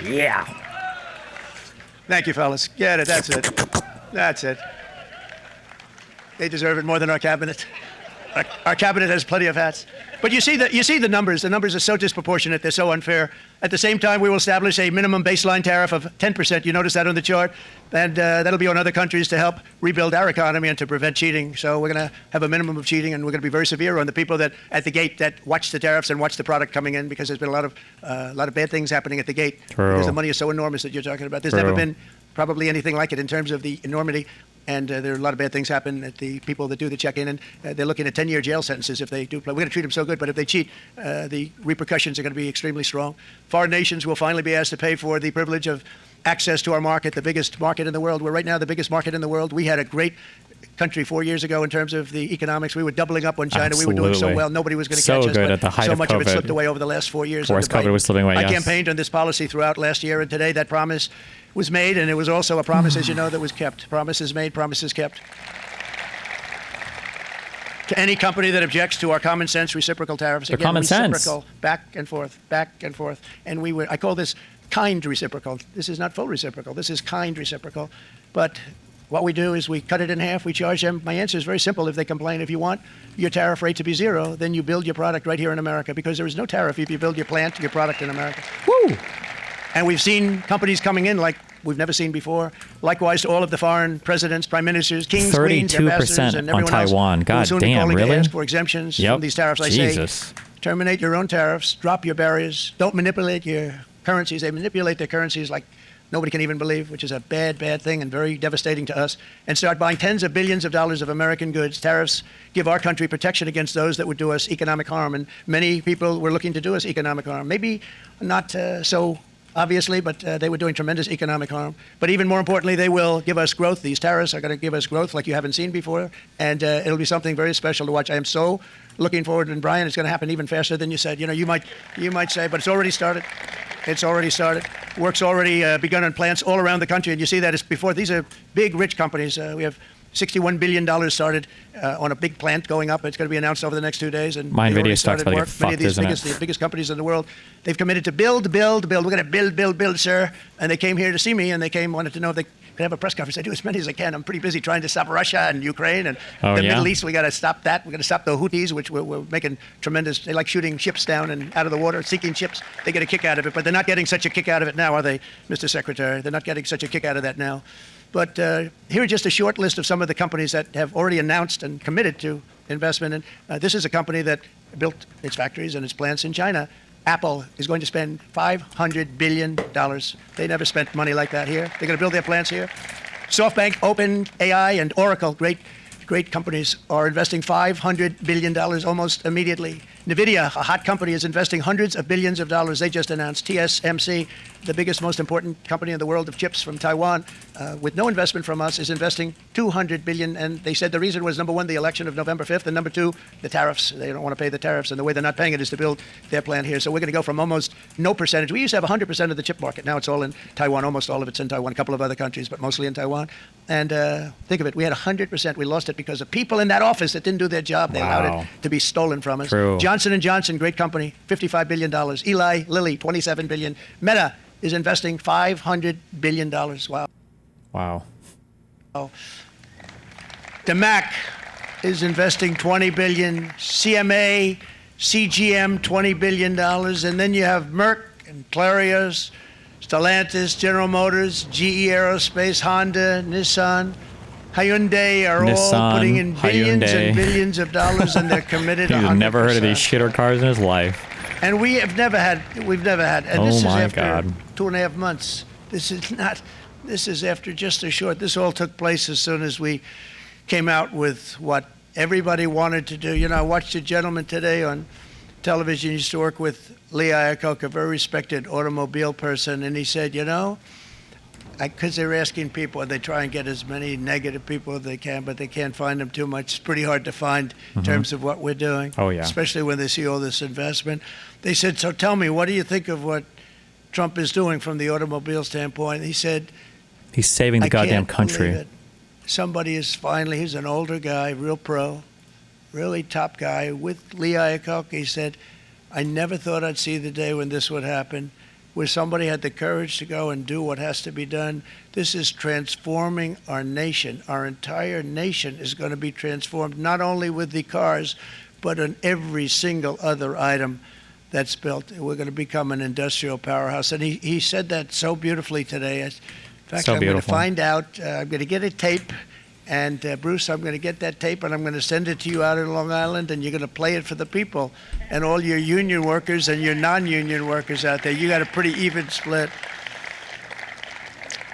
Yeah. Thank you, fellas. Get it. That's it. That's it. They deserve it more than our cabinet. Our cabinet has plenty of hats. But you see the numbers. The numbers are so disproportionate. They're so unfair. At the same time, we will establish a minimum baseline tariff of 10%. You notice that on the chart? And that'll be on other countries to help rebuild our economy and to prevent cheating. So we're going to have a minimum of cheating, and we're going to be very severe on the people that at the gate that watch the tariffs and watch the product coming in, because there's been a lot of bad things happening at the gate. True. Because the money is so enormous that you're talking about. There's True. never been probably anything like it in terms of the enormity. And there are a lot of bad things happen at the people that do the check-in, and they're looking at 10-year jail sentences if they do play. We're going to treat them so good, but if they cheat, the repercussions are going to be extremely strong. Foreign nations will finally be asked to pay for the privilege of access to our market, the biggest market in the world. We're right now the biggest market in the world. We had a great country 4 years ago in terms of the economics. We were doubling up on China. Absolutely. We were doing so well. Nobody was going to So catch us. good but at the height so of much of it COVID. slipped away over the last 4 years. Of course, under COVID was slipping away, I yes. campaigned on this policy throughout last year, and today that promise was made, and it was also a promise, as you know, that was kept. Promises made, promises kept. To any company that objects to our common sense reciprocal tariffs, again, common sense. reciprocal, back and forth, and I call this kind reciprocal. This is not full reciprocal. This is kind reciprocal, but what we do is we cut it in half. We charge them. My answer is very simple. If they complain, if you want your tariff rate to be zero, then you build your product right here in America, because there is no tariff if you build your plant, your product in America. Woo! And we've seen companies coming in like we've never seen before. Likewise, all of the foreign presidents, prime ministers, kings, queens, ambassadors, and everyone on Taiwan. else God who's only damn, calling really? to ask for exemptions from these tariffs. I Jesus. say, terminate your own tariffs, drop your barriers, don't manipulate your currencies. They manipulate their currencies like nobody can even believe, which is a bad, bad thing and very devastating to us, and start buying tens of billions of dollars of American goods. Tariffs give our country protection against those that would do us economic harm, and many people were looking to do us economic harm. Maybe not so obviously, but they were doing tremendous economic harm. But even more importantly, they will give us growth. These tariffs are going to give us growth like you haven't seen before, and it'll be something very special to watch. I am so looking forward, and Brian, it's going to happen even faster than you said. You know, you might say, but it's already started. It's already started. Work's already begun on plants all around the country, and you see that it's before. These are big, rich companies. We have $61 billion started on a big plant going up. It's going to be announced over the next 2 days. And Mind video stock's about to get Many of fucked, these the biggest companies in the world, they've committed to build. We're going to build, sir. And they came here to see me, and they wanted to know if they could have a press conference. I do as many as I can. I'm pretty busy trying to stop Russia and Ukraine and the Middle East. We got to stop that. We're going to stop the Houthis, which we're making tremendous. They like shooting ships down and out of the water, sinking ships. They get a kick out of it, but they're not getting such a kick out of it now, are they, Mr. Secretary? They're not getting such a kick out of that now. But here are just a short list of some of the companies that have already announced and committed to investment. And this is a company that built its factories and its plants in China. Apple is going to spend $500 billion. They never spent money like that here. They're going to build their plants here. SoftBank, OpenAI, and Oracle, great companies, are investing $500 billion almost immediately. NVIDIA, a hot company, is investing hundreds of billions of dollars. They just announced. TSMC, the biggest, most important company in the world of chips from Taiwan, with no investment from us, is investing $200 billion. And they said the reason was, number one, the election of November 5th, and number two, the tariffs. They don't want to pay the tariffs, and the way they're not paying it is to build their plant here. So we're going to go from almost no percentage. We used to have 100% of the chip market. Now it's all in Taiwan. Almost all of it's in Taiwan, a couple of other countries, but mostly in Taiwan. And think of it, we had 100%. We lost it because of people in that office that didn't do their job. They allowed it to be stolen from us. True. Johnson & Johnson, great company, $55 billion. Eli Lilly, $27 billion. Meta is investing $500 billion. Wow. DeMac is investing $20 billion. CMA, CGM, $20 billion. And then you have Merck and Clarios, Stellantis, General Motors, GE Aerospace, Honda, Nissan, Hyundai are all putting in billions and billions of dollars, and they're committed 100%. He's never heard of these shitter cars in his life. And we've never had, and this is after God. 2.5 months. This is after just a short, this all took place as soon as we came out with what everybody wanted to do. You know, I watched a gentleman today on television, he used to work with Lee Iacocca, a very respected automobile person, and he said, you know, because they're asking people, they try and get as many negative people as they can, but they can't find them too much. It's pretty hard to find in terms of what we're doing. Oh, yeah. Especially when they see all this investment. They said, so tell me, what do you think of what Trump is doing from the automobile standpoint? He said, he's saving the goddamn country. Somebody is finally, he's an older guy, real pro, really top guy, with Lee Iacocca. He said, I never thought I'd see the day when this would happen, where somebody had the courage to go and do what has to be done. This is transforming our nation. Our entire nation is going to be transformed, not only with the cars, but on every single other item that's built. We're going to become an industrial powerhouse. And he said that so beautifully today. In fact, I'm going to find out, I'm going to get a tape. And Bruce, I'm going to get that tape and I'm going to send it to you out in Long Island, and you're going to play it for the people. And all your union workers and your non-union workers out there, you got a pretty even split.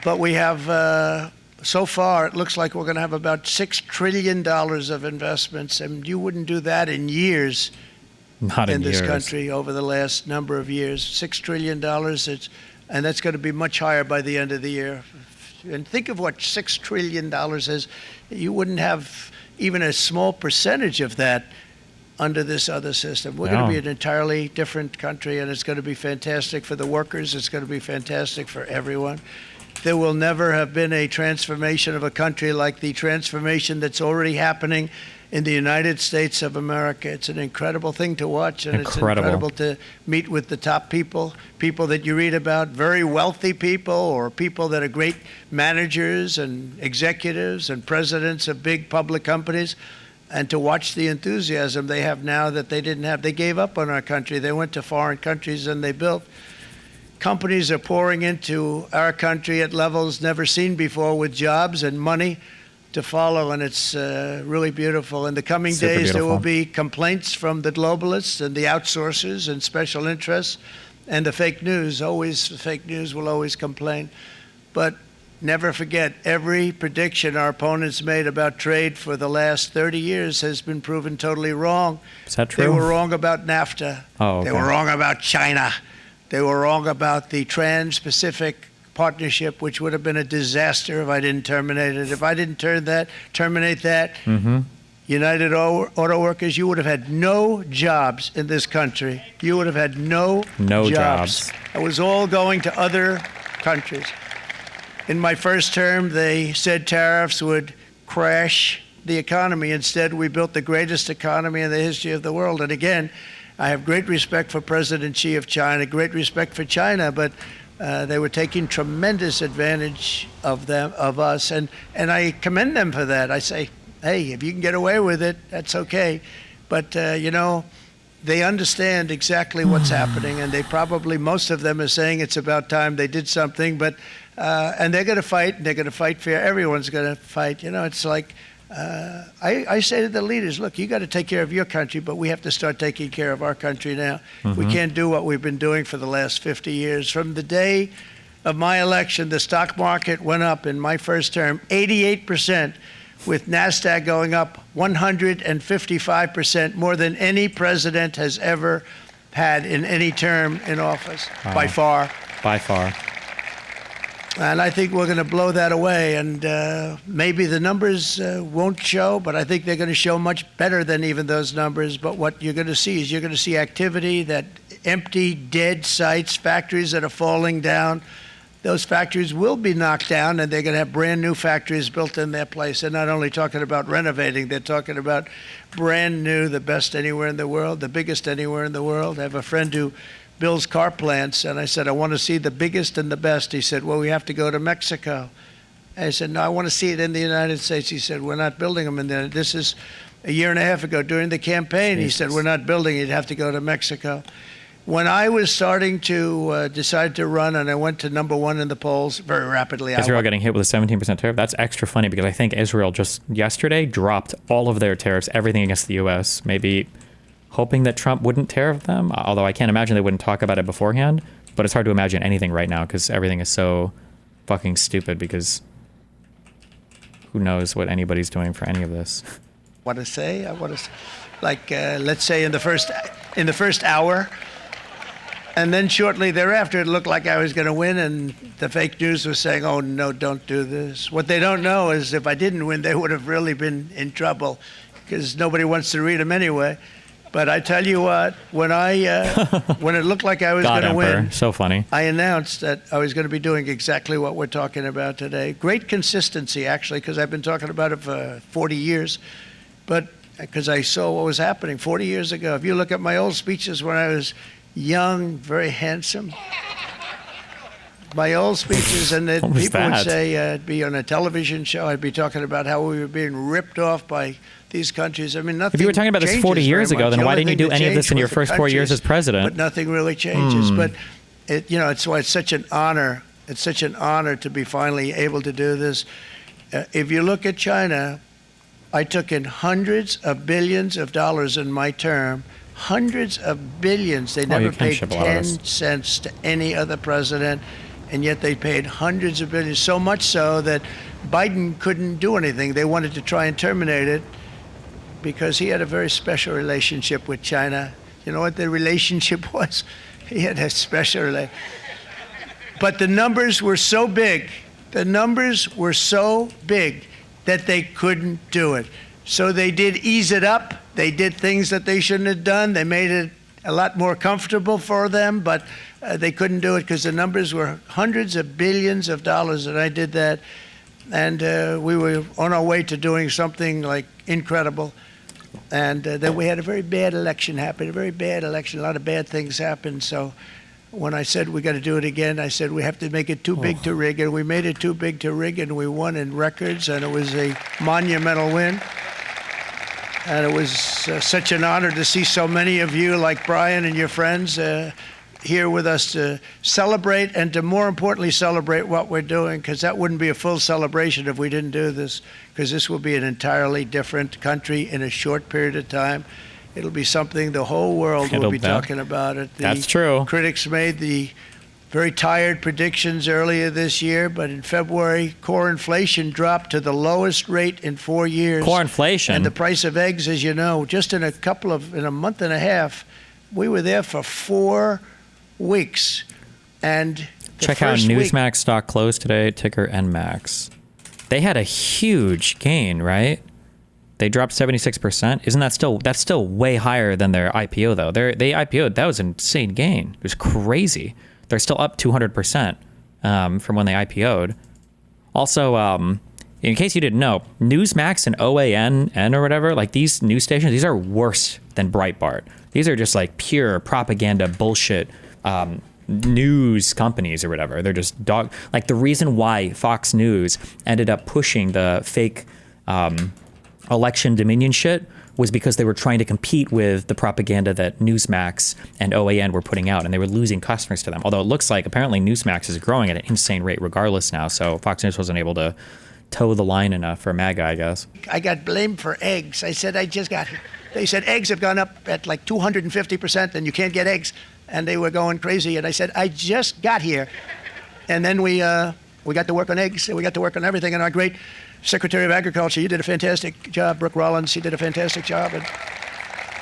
But we have, so far, it looks like we're going to have about $6 trillion of investments. And you wouldn't do that in years. Not in this years. country over the last number of years. $6 trillion, and that's going to be much higher by the end of the year. And think of what $6 trillion is. You wouldn't have even a small percentage of that under this other system. We're going to be an entirely different country, and it's going to be fantastic for the workers. It's going to be fantastic for everyone. There will never have been a transformation of a country like the transformation that's already happening in the United States of America. It's an incredible thing to watch, and it's Incredible. incredible to meet with the top people that you read about, very wealthy people or people that are great managers and executives and presidents of big public companies, and to watch the enthusiasm they have now that they didn't have. They gave up on our country. They went to foreign countries and they built. Companies are pouring into our country at levels never seen before, with jobs and money to follow, and it's really beautiful. In the coming Super days, there will beautiful. be complaints from the globalists and the outsourcers and special interests and the fake news. Always, the fake news will always complain. But never forget, every prediction our opponents made about trade for the last 30 years has been proven totally wrong. Is that true? They were wrong about NAFTA. Oh, okay. They were wrong about China. They were wrong about the Trans-Pacific Partnership, which would have been a disaster if I didn't terminate it. If I didn't terminate that, United Auto Workers, you would have had no jobs in this country. You would have had no jobs. It was all going to other countries. In my first term, they said tariffs would crash the economy. Instead, we built the greatest economy in the history of the world. And again, I have great respect for President Xi of China, great respect for China, but they were taking tremendous advantage of us, and I commend them for that. I say, hey, if you can get away with it, that's okay. But, they understand exactly what's happening, and they probably, most of them are saying it's about time they did something, but, and they're going to fight, and they're going to fight fair. Everyone's going to fight. It's like, I say to the leaders, look, you got to take care of your country, but we have to start taking care of our country now. We can't do what we've been doing for the last 50 years. From the day of my election, the stock market went up in my first term 88%, with NASDAQ going up 155%, more than any president has ever had in any term in office, by far. By far. And I think we're going to blow that away. And maybe the numbers won't show, but I think they're going to show much better than even those numbers. But what you're going to see is you're going to see activity, that empty, dead sites, factories that are falling down. Those factories will be knocked down, and they're going to have brand new factories built in their place. They're not only talking about renovating, they're talking about brand new, the best anywhere in the world, the biggest anywhere in the world. I have a friend who builds car plants, and I said, I want to see the biggest and the best. He said, well, we have to go to Mexico. I said, no, I want to see it in the United States. He said, we're not building them in there. This is a year and a half ago during the campaign. He said, we're not building it. You'd have to go to Mexico. When I was starting to decide to run, and I went to number one in the polls very rapidly. Israel getting hit with a 17% tariff. That's extra funny because I think Israel just yesterday dropped all of their tariffs, everything against the U.S., maybe hoping that Trump wouldn't tariff them, although I can't imagine they wouldn't talk about it beforehand. But it's hard to imagine anything right now because everything is so fucking stupid, because who knows what anybody's doing for any of this. What to say? I want to, like, let's say in the first hour, and then shortly thereafter, it looked like I was going to win, and the fake news was saying, oh, no, don't do this. What they don't know is if I didn't win, they would have really been in trouble, because nobody wants to read them anyway. But I tell you what, when when it looked like I was going to win, so funny. I announced that I was going to be doing exactly what we're talking about today. Great consistency, actually, because I've been talking about it for 40 years. But because I saw what was happening 40 years ago. If you look at my old speeches when I was young, very handsome, my old speeches, and then people would say I'd be on a television show, I'd be talking about how we were being ripped off by these countries. I mean, nothing. If you were talking about this 40 years ago, then why didn't you do any of this in your first 4 years as president? But nothing really changes. But it's why it's such an honor. It's such an honor to be finally able to do this. If you look at China, I took in hundreds of billions of dollars in my term. Hundreds of billions. They never paid 10 cents to any other president, and yet they paid hundreds of billions. So much so that Biden couldn't do anything. They wanted to try and terminate it because he had a very special relationship with China. You know what the relationship was? He had a special relationship. But the numbers were so big. The numbers were so big that they couldn't do it. So they did ease it up. They did things that they shouldn't have done. They made it a lot more comfortable for them, but they couldn't do it because the numbers were hundreds of billions of dollars, and I did that. And we were on our way to doing something like incredible. And then we had a very bad election happen, a very bad election. A lot of bad things happened. So when I said we got to do it again, I said we have to make it too big to rig. And we made it too big to rig, and we won in records. And it was a monumental win. And it was such an honor to see so many of you, like Brian and your friends, here with us to celebrate, and to more importantly celebrate what we're doing, because that wouldn't be a full celebration if we didn't do this, because this will be an entirely different country in a short period of time. It'll be something the whole world will be talking about it. That's true. Critics made the very tired predictions earlier this year, but in February, core inflation dropped to the lowest rate in 4 years. Core inflation? And the price of eggs, as you know, just in a month and a half, we were there for 4 weeks. And check out Newsmax stock closed today, ticker NMAX. They had a huge gain, right? They dropped 76%. Isn't that that's still way higher than their IPO though? They IPO'd, that was an insane gain. It was crazy. They're still up 200% from when they IPO'd. Also, in case you didn't know, Newsmax and OAN or whatever, like these news stations, these are worse than Breitbart. These are just like pure propaganda bullshit news companies or whatever. They're just like the reason why Fox News ended up pushing the fake election Dominion shit was because they were trying to compete with the propaganda that Newsmax and OAN were putting out, and they were losing customers to them. Although it looks like apparently Newsmax is growing at an insane rate regardless now, so Fox News wasn't able to toe the line enough for MAGA, I guess. I got blamed for eggs. I said I just got here. They said eggs have gone up at like 250% and you can't get eggs. And they were going crazy. And I said, I just got here. And then we got to work on eggs. And we got to work on everything. And our great Secretary of Agriculture, you did a fantastic job. Brooke Rollins, he did a fantastic job. And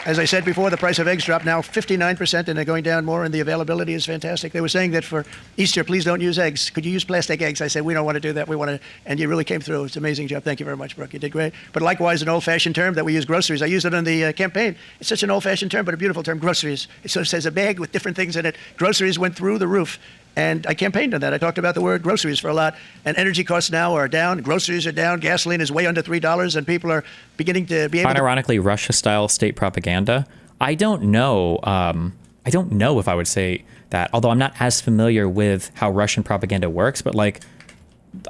as I said before, the price of eggs dropped now 59%, and they're going down more, and the availability is fantastic. They were saying that for Easter, please don't use eggs. Could you use plastic eggs? I said, we don't want to do that. We want to, and you really came through. It's an amazing job. Thank you very much, Brooke. You did great. But likewise, an old-fashioned term that we use, groceries. I used it in the campaign. It's such an old-fashioned term, but a beautiful term, groceries. It sort of says a bag with different things in it. Groceries went through the roof. And I campaigned on that. I talked about the word groceries for a lot. And energy costs now are down. Groceries are down. Gasoline is way under $3, and people are beginning to be able to... Unironically, Russia-style state propaganda. I don't know. I don't know if I would say that, although I'm not as familiar with how Russian propaganda works. But like,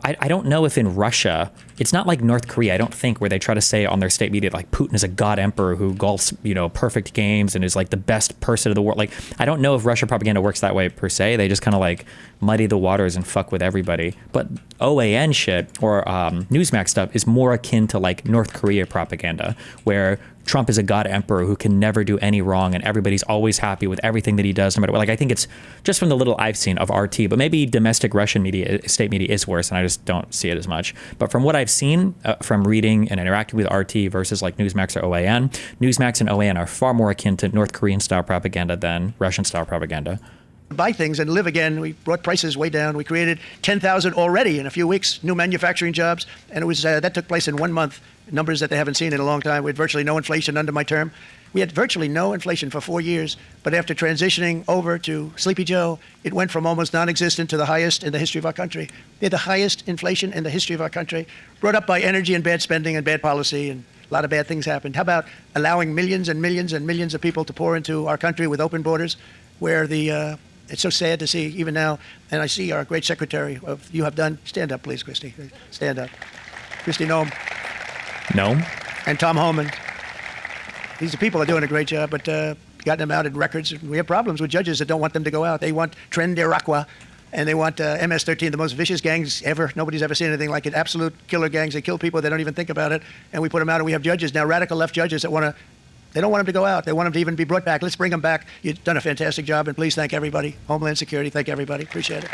I don't know if in Russia, it's not like North Korea, I don't think, where they try to say on their state media, like Putin is a god emperor who golfs, perfect games and is like the best person of the world. Like, I don't know if Russia propaganda works that way per se. They just kind of like muddy the waters and fuck with everybody. But OAN shit or Newsmax stuff is more akin to like North Korea propaganda, where Trump is a god emperor who can never do any wrong and everybody's always happy with everything that he does no matter what. Like, I think it's just from the little I've seen of RT, but maybe domestic Russian media, state media is worse, and I just don't see it as much. But from what I've seen from reading and interacting with RT versus like Newsmax or OAN, Newsmax and OAN are far more akin to North Korean style propaganda than Russian style propaganda. Buy things and live again. We brought prices way down. We created 10,000 already in a few weeks, new manufacturing jobs, and it was that took place in 1 month. Numbers that they haven't seen in a long time. We had virtually no inflation under my term. We had virtually no inflation for 4 years, but after transitioning over to Sleepy Joe, it went from almost non-existent to the highest in the history of our country. We had the highest inflation in the history of our country, brought up by energy and bad spending and bad policy, and a lot of bad things happened. How about allowing millions and millions and millions of people to pour into our country with open borders, where it's so sad to see even now, and I see our great secretary you have done. Stand up, please, Christy. Stand up. Christy Noem. No. And Tom Homan. These people are doing a great job, but gotten them out in records. We have problems with judges that don't want them to go out. They want Tren Irakwa, and they want MS-13, the most vicious gangs ever. Nobody's ever seen anything like it. Absolute killer gangs. They kill people. They don't even think about it. And we put them out, and we have judges now, radical left judges that they don't want them to go out. They want them to even be brought back. Let's bring them back. You've done a fantastic job, and please thank everybody. Homeland Security, thank everybody. Appreciate it.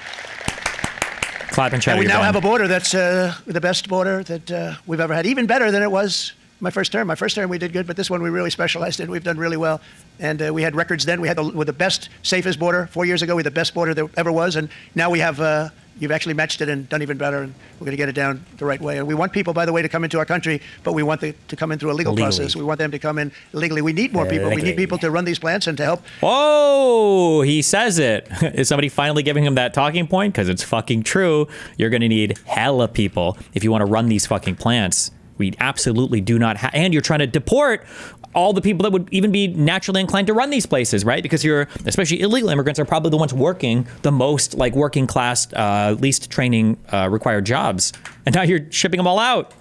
Clap and we now have a border that's the best border that we've ever had, even better than it was my first term. My first term we did good, but this one we really specialized in. We've done really well, and we had records then. We had the best, safest border 4 years ago. We had the best border there ever was, and now we have. You've actually matched it and done even better, and we're going to get it down the right way. And we want people, by the way, to come into our country, but we want them to come in through a legal process. We want them to come in legally. We need more people. We need people to run these plants and to help. Oh, he says it. Is somebody finally giving him that talking point? Because it's fucking true. You're going to need hella people if you want to run these fucking plants. we absolutely do not have, and you're trying to deport all the people that would even be naturally inclined to run these places, right? Because especially illegal immigrants are probably the ones working the most, like working class, least training required jobs. And now you're shipping them all out.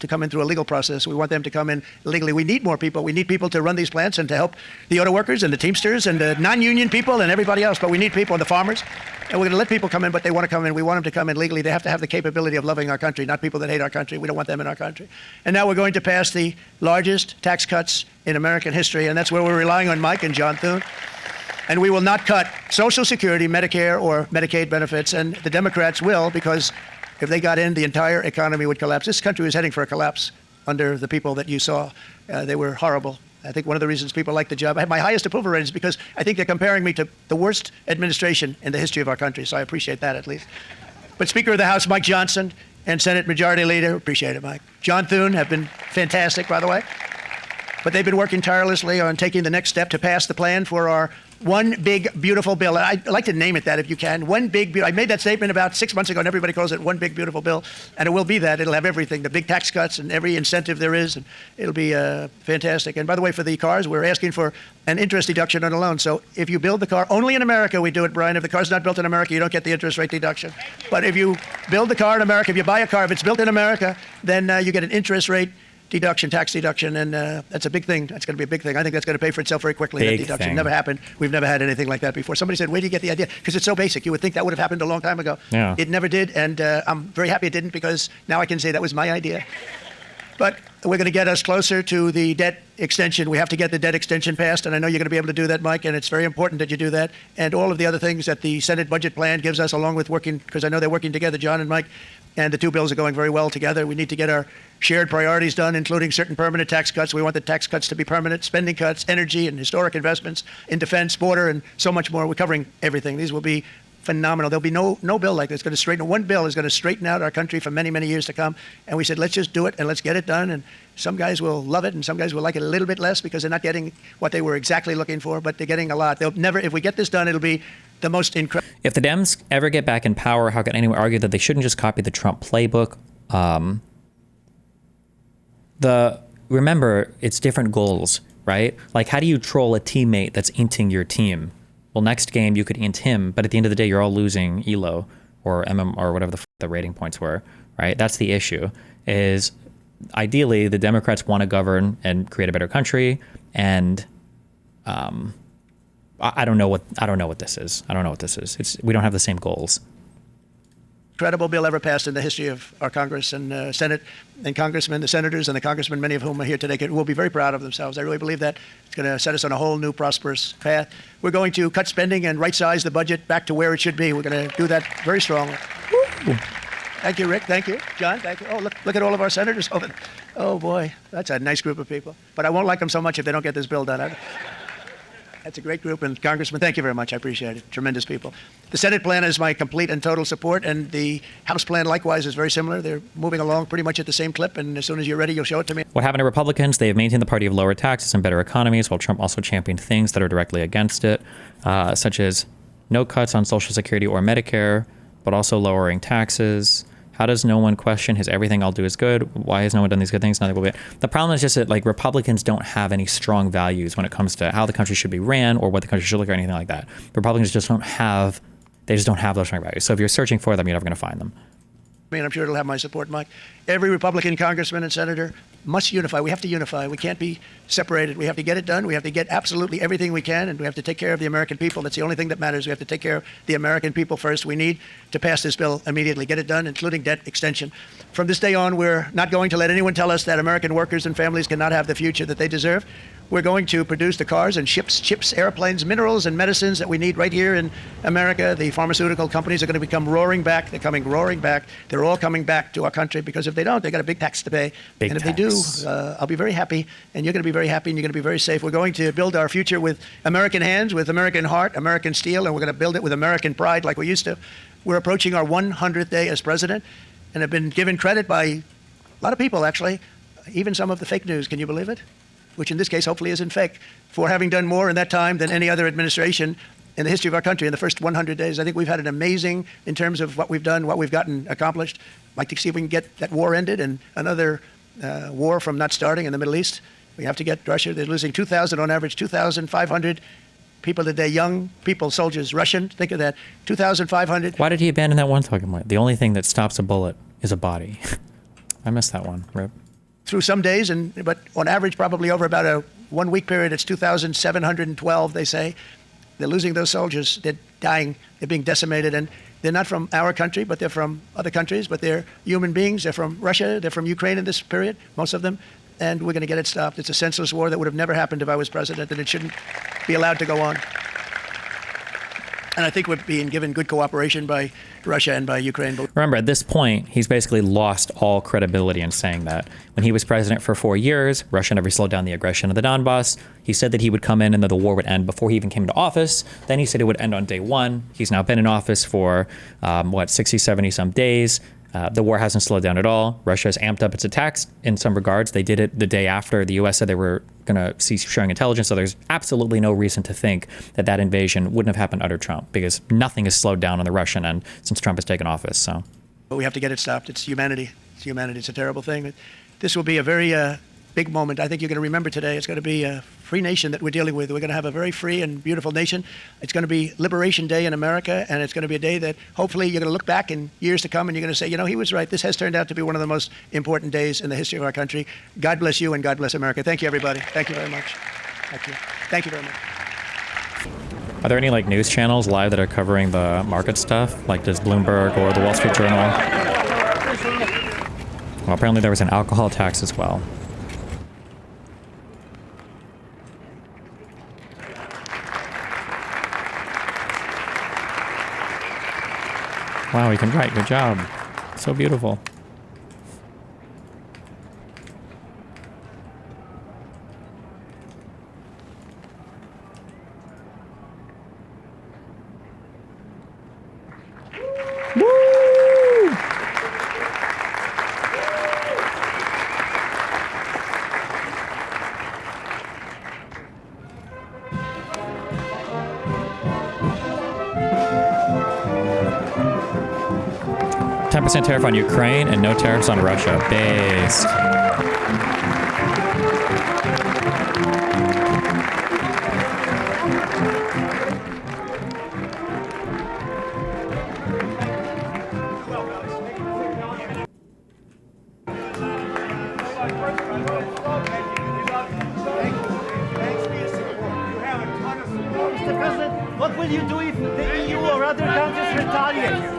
To come in through a legal process. We want them to come in legally. We need more people. We need people to run these plants and to help the auto workers and the Teamsters and the non-union people and everybody else. But we need people and the farmers. And we're going to let people come in, but they want to come in. We want them to come in legally. They have to have the capability of loving our country, not people that hate our country. We don't want them in our country. And now we're going to pass the largest tax cuts in American history. And that's where we're relying on Mike and John Thune. And we will not cut Social Security, Medicare, or Medicaid benefits. And the Democrats will, because if they got in, the entire economy would collapse. This country was heading for a collapse under the people that you saw. They were horrible. I think one of the reasons people like the job, I have my highest approval ratings because I think they're comparing me to the worst administration in the history of our country. So I appreciate that at least. But Speaker of the House, Mike Johnson, and Senate Majority Leader, appreciate it, Mike. John Thune have been fantastic, by the way. But they've been working tirelessly on taking the next step to pass the plan for our one big, beautiful bill. I'd like to name it that if you can. I made that statement about 6 months ago, and everybody calls it one big, beautiful bill. And it will be that. It'll have everything, the big tax cuts and every incentive there is. And it'll be fantastic. And by the way, for the cars, we're asking for an interest deduction on a loan. So if you build the car, only in America we do it, Brian. If the car's not built in America, you don't get the interest rate deduction. But if you build the car in America, if you buy a car, if it's built in America, then you get an interest rate deduction, tax deduction, and that's a big thing. That's going to be a big thing. I think that's going to pay for itself very quickly. That deduction never happened. We've never had anything like that before. Somebody said, where do you get the idea? Because it's so basic. You would think that would have happened a long time ago. Yeah. It never did, and I'm very happy it didn't because now I can say that was my idea. But we're going to get us closer to the debt extension. We have to get the debt extension passed, and I know you're going to be able to do that, Mike, and it's very important that you do that. And all of the other things that the Senate budget plan gives us, along with working, because I know they're working together, John and Mike, and the two bills are going very well together. We need to get our shared priorities done, including certain permanent tax cuts. We want the tax cuts to be permanent, spending cuts, energy and historic investments in defense, border, and so much more. We're covering everything. These will be phenomenal. There'll be no bill like this. Going to straighten. One bill is going to straighten out our country for many, many years to come. And we said, let's just do it and let's get it done. And some guys will love it and some guys will like it a little bit less because they're not getting what they were exactly looking for, but they're getting a lot. They'll never, if we get this done, it'll be the most incredible. If the Dems ever get back in power, how can anyone argue that they shouldn't just copy the Trump playbook? Remember, it's different goals, right? Like, how do you troll a teammate that's inting your team? Well, next game you could int him, but at the end of the day, you're all losing ELO or or whatever the rating points were, right? That's the issue. Is ideally the Democrats want to govern and create a better country, and I don't know what this is. I don't know what this is. We don't have the same goals. Incredible bill ever passed in the history of our Congress and Senate and congressmen, the senators and the congressmen, many of whom are here today, will be very proud of themselves. I really believe that it's going to set us on a whole new prosperous path. We're going to cut spending and right-size the budget back to where it should be. We're going to do that very strongly. Woo. Thank you, Rick. Thank you. John, thank you. Oh, look at all of our senators. Oh, boy, that's a nice group of people. But I won't like them so much if they don't get this bill done. That's a great group, and Congressman, thank you very much. I appreciate it. Tremendous people. The Senate plan is my complete and total support, and the House plan likewise is very similar. They're moving along pretty much at the same clip, and as soon as you're ready, you'll show it to me. What happened to Republicans? They have maintained the party of lower taxes and better economies, while Trump also championed things that are directly against it, such as no cuts on Social Security or Medicare, but also lowering taxes. How does no one question his everything I'll do is good? Why has no one done these good things? Nothing will be. The problem is just that like Republicans don't have any strong values when it comes to how the country should be ran or what the country should look or anything like that. Republicans just don't have those strong values. So if you're searching for them, you're never going to find them. I mean, I'm sure it'll have my support, Mike. Every Republican congressman and senator must unify. We have to unify. We can't be separated. We have to get it done. We have to get absolutely everything we can, and we have to take care of the American people. That's the only thing that matters. We have to take care of the American people first. We need to pass this bill immediately, get it done, including debt extension. From this day on, we're not going to let anyone tell us that American workers and families cannot have the future that they deserve. We're going to produce the cars and ships, chips, airplanes, minerals, and medicines that we need right here in America. The pharmaceutical companies are going to become roaring back. They're coming roaring back. They're all coming back to our country because if they don't, they got a big tax to pay. And if they do, I'll be very happy, and you're going to be very happy, and you're going to be very safe. We're going to build our future with American hands, with American heart, American steel, and we're going to build it with American pride like we used to. We're approaching our 100th day as president and have been given credit by a lot of people, actually, even some of the fake news. Can you believe it? Which in this case hopefully isn't fake, for having done more in that time than any other administration in the history of our country in the first 100 days. I think we've had an amazing, in terms of what we've done, what we've gotten accomplished. I'd like to see if we can get that war ended and another war from not starting in the Middle East. We have to get Russia. They're losing 2,000 on average, 2,500 people today, young people, soldiers, Russian. Think of that, 2,500. Why did he abandon that one talking point? The only thing that stops a bullet is a body. I missed that one. Rip. Through some days, but on average, probably over about a 1 week period, it's 2,712, they say. They're losing those soldiers. They're dying. They're being decimated. And they're not from our country, but they're from other countries. But they're human beings. They're from Russia. They're from Ukraine in this period, most of them. And we're going to get it stopped. It's a senseless war that would have never happened if I was president, and it shouldn't be allowed to go on. And I think we're being given good cooperation by Russia and by Ukraine. Remember, at this point, he's basically lost all credibility in saying that. When he was president for 4 years, Russia never slowed down the aggression of the Donbass. He said that he would come in and that the war would end before he even came into office. Then he said it would end on day one. He's now been in office for, 60, 70 some days. The war hasn't slowed down at all. Russia has amped up its attacks in some regards. They did it the day after the U.S. said they were going to cease showing intelligence. So there's absolutely no reason to think that that invasion wouldn't have happened under Trump, because nothing has slowed down on the Russian end since Trump has taken office. So, but we have to get it stopped. It's humanity. It's humanity. It's a terrible thing. This will be a very big moment. I think you're going to remember today. It's going to be a free nation that we're dealing with. We're going to have a very free and beautiful nation. It's going to be Liberation Day in America, and it's going to be a day that hopefully you're going to look back in years to come and you're going to say, he was right. This has turned out to be one of the most important days in the history of our country. God bless you and God bless America. Thank you, everybody. Thank you very much. Thank you. Thank you very much. Are there any news channels live that are covering the market stuff, like does Bloomberg or the Wall Street Journal? Well, apparently there was an alcohol tax as well. Wow, he can write. Good job. So beautiful. Woo! 10% tariff on Ukraine and no tariffs on Russia. Based. Mr. President, what will you do if the EU or other countries retaliate?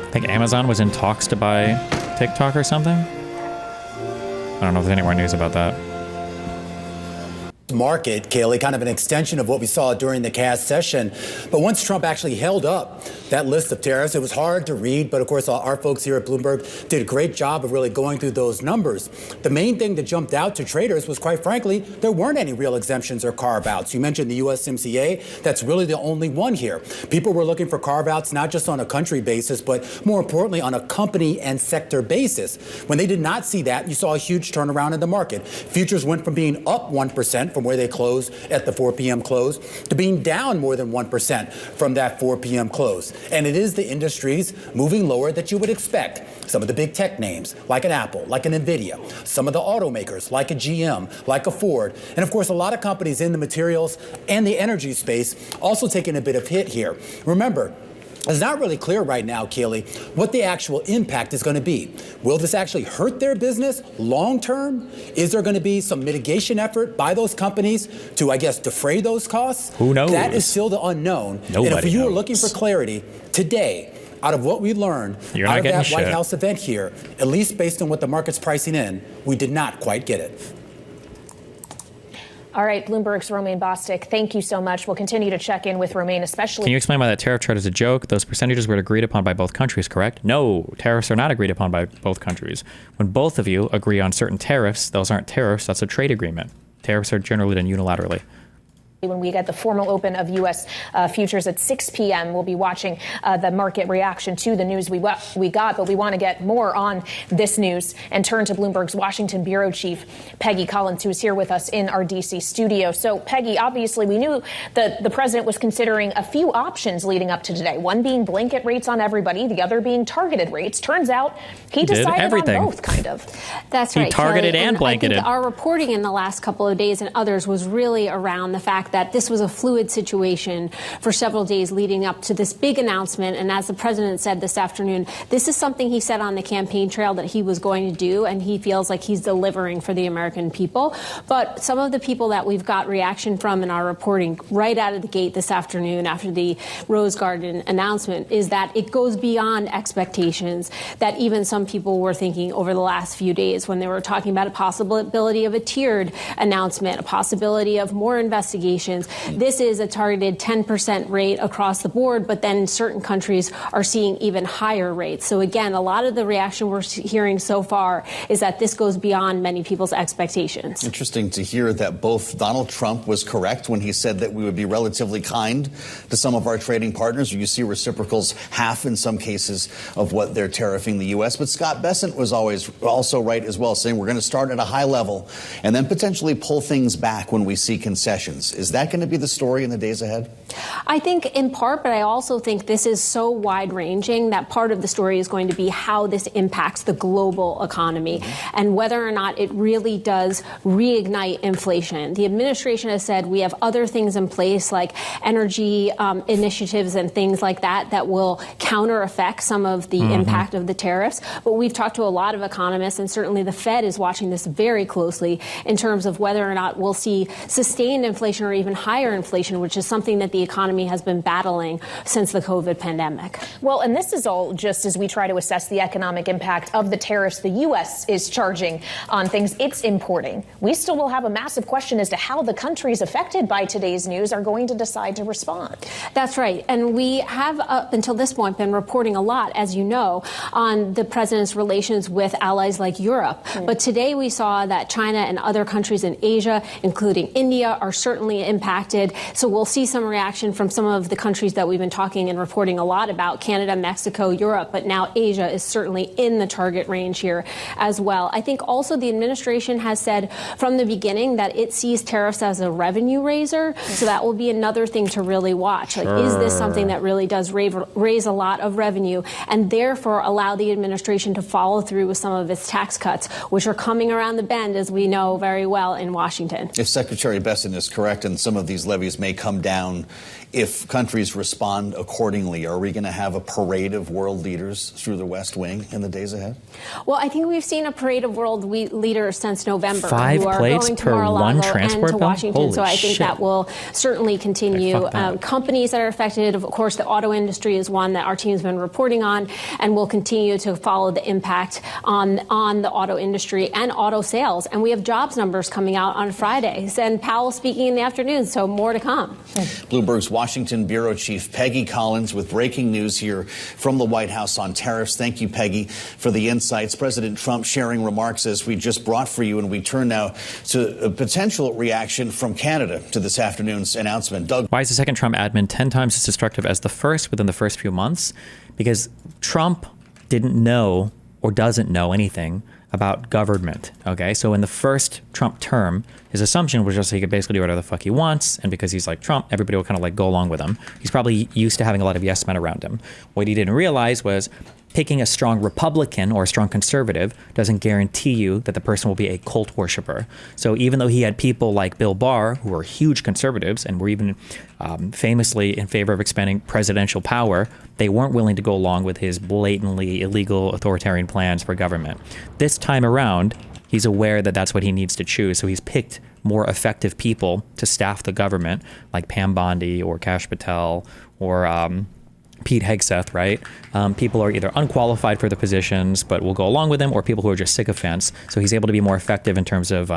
I think Amazon was in talks to buy TikTok or something. I don't know if there's any more news about that. Market, Kaylee, kind of an extension of what we saw during the CAS session. But once Trump actually held up that list of tariffs, it was hard to read. But of course, our folks here at Bloomberg did a great job of really going through those numbers. The main thing that jumped out to traders was, quite frankly, there weren't any real exemptions or carve-outs. You mentioned the USMCA. That's really the only one here. People were looking for carve-outs, not just on a country basis, but more importantly, on a company and sector basis. When they did not see that, you saw a huge turnaround in the market. Futures went from being up 1% from where they closed at the 4 p.m. close to being down more than 1% from that 4 p.m. close. And it is the industries moving lower that you would expect. Some of the big tech names, like an Apple, like an NVIDIA, some of the automakers, like a GM, like a Ford, and of course, a lot of companies in the materials and the energy space also taking a bit of hit here. Remember, it's not really clear right now, Keely, what the actual impact is going to be. Will this actually hurt their business long term? Is there going to be some mitigation effort by those companies to, I guess, defray those costs? Who knows? That is still the unknown. Nobody and if you knows. are looking for clarity today, out of what we learned out of that White House event here, at least based on what the market's pricing in, we did not quite get it. All right, Bloomberg's Romaine Bostick, thank you so much. We'll continue to check in with Romaine, especially. Can you explain why that tariff chart is a joke? Those percentages were agreed upon by both countries, correct? No, tariffs are not agreed upon by both countries. When both of you agree on certain tariffs, those aren't tariffs, that's a trade agreement. Tariffs are generally done unilaterally. When we get the formal open of U.S. Futures at 6 p.m., we'll be watching the market reaction to the news we got. But we want to get more on this news and turn to Bloomberg's Washington bureau chief, Peggy Collins, who is here with us in our D.C. studio. So, Peggy, obviously, we knew that the president was considering a few options leading up to today, one being blanket rates on everybody, the other being targeted rates. Turns out he decided on both, kind of. That's right. He targeted Kelly, and blanketed. I think our reporting in the last couple of days and others was really around the fact that this was a fluid situation for several days leading up to this big announcement. And as the president said this afternoon, this is something he said on the campaign trail that he was going to do, and he feels like he's delivering for the American people. But some of the people that we've got reaction from in our reporting right out of the gate this afternoon after the Rose Garden announcement is that it goes beyond expectations that even some people were thinking over the last few days when they were talking about a possibility of a tiered announcement, a possibility of more investigations. This is a targeted 10% rate across the board, but then certain countries are seeing even higher rates. So again, a lot of the reaction we're hearing so far is that this goes beyond many people's expectations. Interesting to hear that both Donald Trump was correct when he said that we would be relatively kind to some of our trading partners. You see reciprocals half in some cases of what they're tariffing the U.S. But Scott Bessent was always also right as well, saying we're going to start at a high level and then potentially pull things back when we see concessions. Is that going to be the story in the days ahead? I think in part, but I also think this is so wide-ranging that part of the story is going to be how this impacts the global economy and whether or not it really does reignite inflation. The administration has said we have other things in place like energy initiatives and things like that that will counter affect some of the impact of the tariffs. But we've talked to a lot of economists, and certainly the Fed is watching this very closely in terms of whether or not we'll see sustained inflation or even higher inflation, which is something that the economy has been battling since the COVID pandemic. Well, and this is all just as we try to assess the economic impact of the tariffs the U.S. is charging on things it's importing. We still will have a massive question as to how the countries affected by today's news are going to decide to respond. That's right. And we have, up until this point, been reporting a lot, as you know, on the president's relations with allies like Europe. But today we saw that China and other countries in Asia, including India, are certainly impacted. So we'll see some reaction from some of the countries that we've been talking and reporting a lot about, Canada, Mexico, Europe, but now Asia is certainly in the target range here as well. I think also the administration has said from the beginning that it sees tariffs as a revenue raiser. So that will be another thing to really watch. Like, is this something that really does raise a lot of revenue and therefore allow the administration to follow through with some of its tax cuts, which are coming around the bend, as we know very well in Washington? If Secretary Bessent is correct and some of these levies may come down if countries respond accordingly, are we going to have a parade of world leaders through the West Wing in the days ahead? Well, I think we've seen a parade of world leaders since November. 5 who are plates going to per Mar-a-Lago one and transport to bill? Washington. Holy so I think shit. that will certainly continue. Fuck that. Companies that are affected, of course, the auto industry is one that our team's been reporting on, and we'll continue to follow the impact on the auto industry and auto sales. And we have jobs numbers coming out on Fridays, and Powell speaking in the afternoon, so more to come. Bloomberg's Washington bureau chief Peggy Collins with breaking news here from the White House on tariffs. Thank you, Peggy, for the insights. President Trump sharing remarks as we just brought for you, and we turn now to a potential reaction from Canada to this afternoon's announcement. Doug. Why is the second Trump admin 10 times as destructive as the first within the first few months? Because Trump didn't know or doesn't know anything about government. Okay, so in the first Trump term, his assumption was just he could basically do whatever the fuck he wants, and because he's like Trump, everybody will kind of like go along with him. He's probably used to having a lot of yes men around him. What he didn't realize was picking a strong Republican or a strong conservative doesn't guarantee you that the person will be a cult worshiper. So even though he had people like Bill Barr, who were huge conservatives and were even famously in favor of expanding presidential power, they weren't willing to go along with his blatantly illegal authoritarian plans for government. This time around, he's aware that that's what he needs to choose. So he's picked more effective people to staff the government, like Pam Bondi or Kash Patel or Pete Hegseth, right? People are either unqualified for the positions, but will go along with them, or people who are just sycophants. So he's able to be more effective in terms of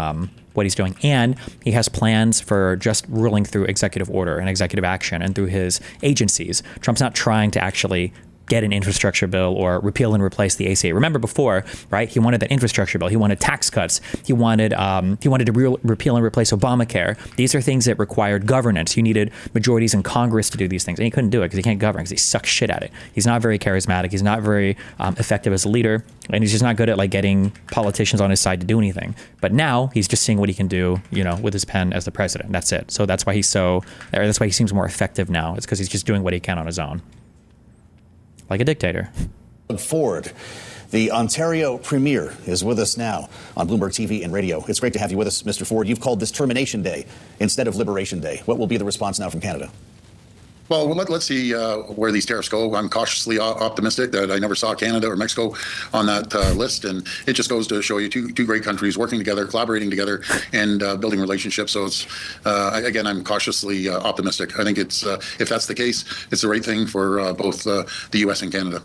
what he's doing. And he has plans for just ruling through executive order and executive action and through his agencies. Trump's not trying to actually get an infrastructure bill or repeal and replace the ACA. Remember before, right? He wanted that infrastructure bill. He wanted tax cuts. He wanted to repeal and replace Obamacare. These are things that required governance. You needed majorities in Congress to do these things, and he couldn't do it because he can't govern because he sucks shit at it. He's not very charismatic. He's not very effective as a leader, and he's just not good at like getting politicians on his side to do anything. But now he's just seeing what he can do, with his pen as the president. That's it. So that's why that's why he seems more effective now. It's because he's just doing what he can on his own, like a dictator. Ford, the Ontario Premier, is with us now on Bloomberg TV and radio. It's great to have you with us, Mr. Ford. You've called this Termination Day instead of Liberation Day. What will be the response now from Canada? Well, let's see where these tariffs go. I'm cautiously optimistic that I never saw Canada or Mexico on that list, and it just goes to show you two great countries working together, collaborating together, and building relationships. So it's again, I'm cautiously optimistic. I think it's if that's the case, it's the right thing for both the U.S. and Canada.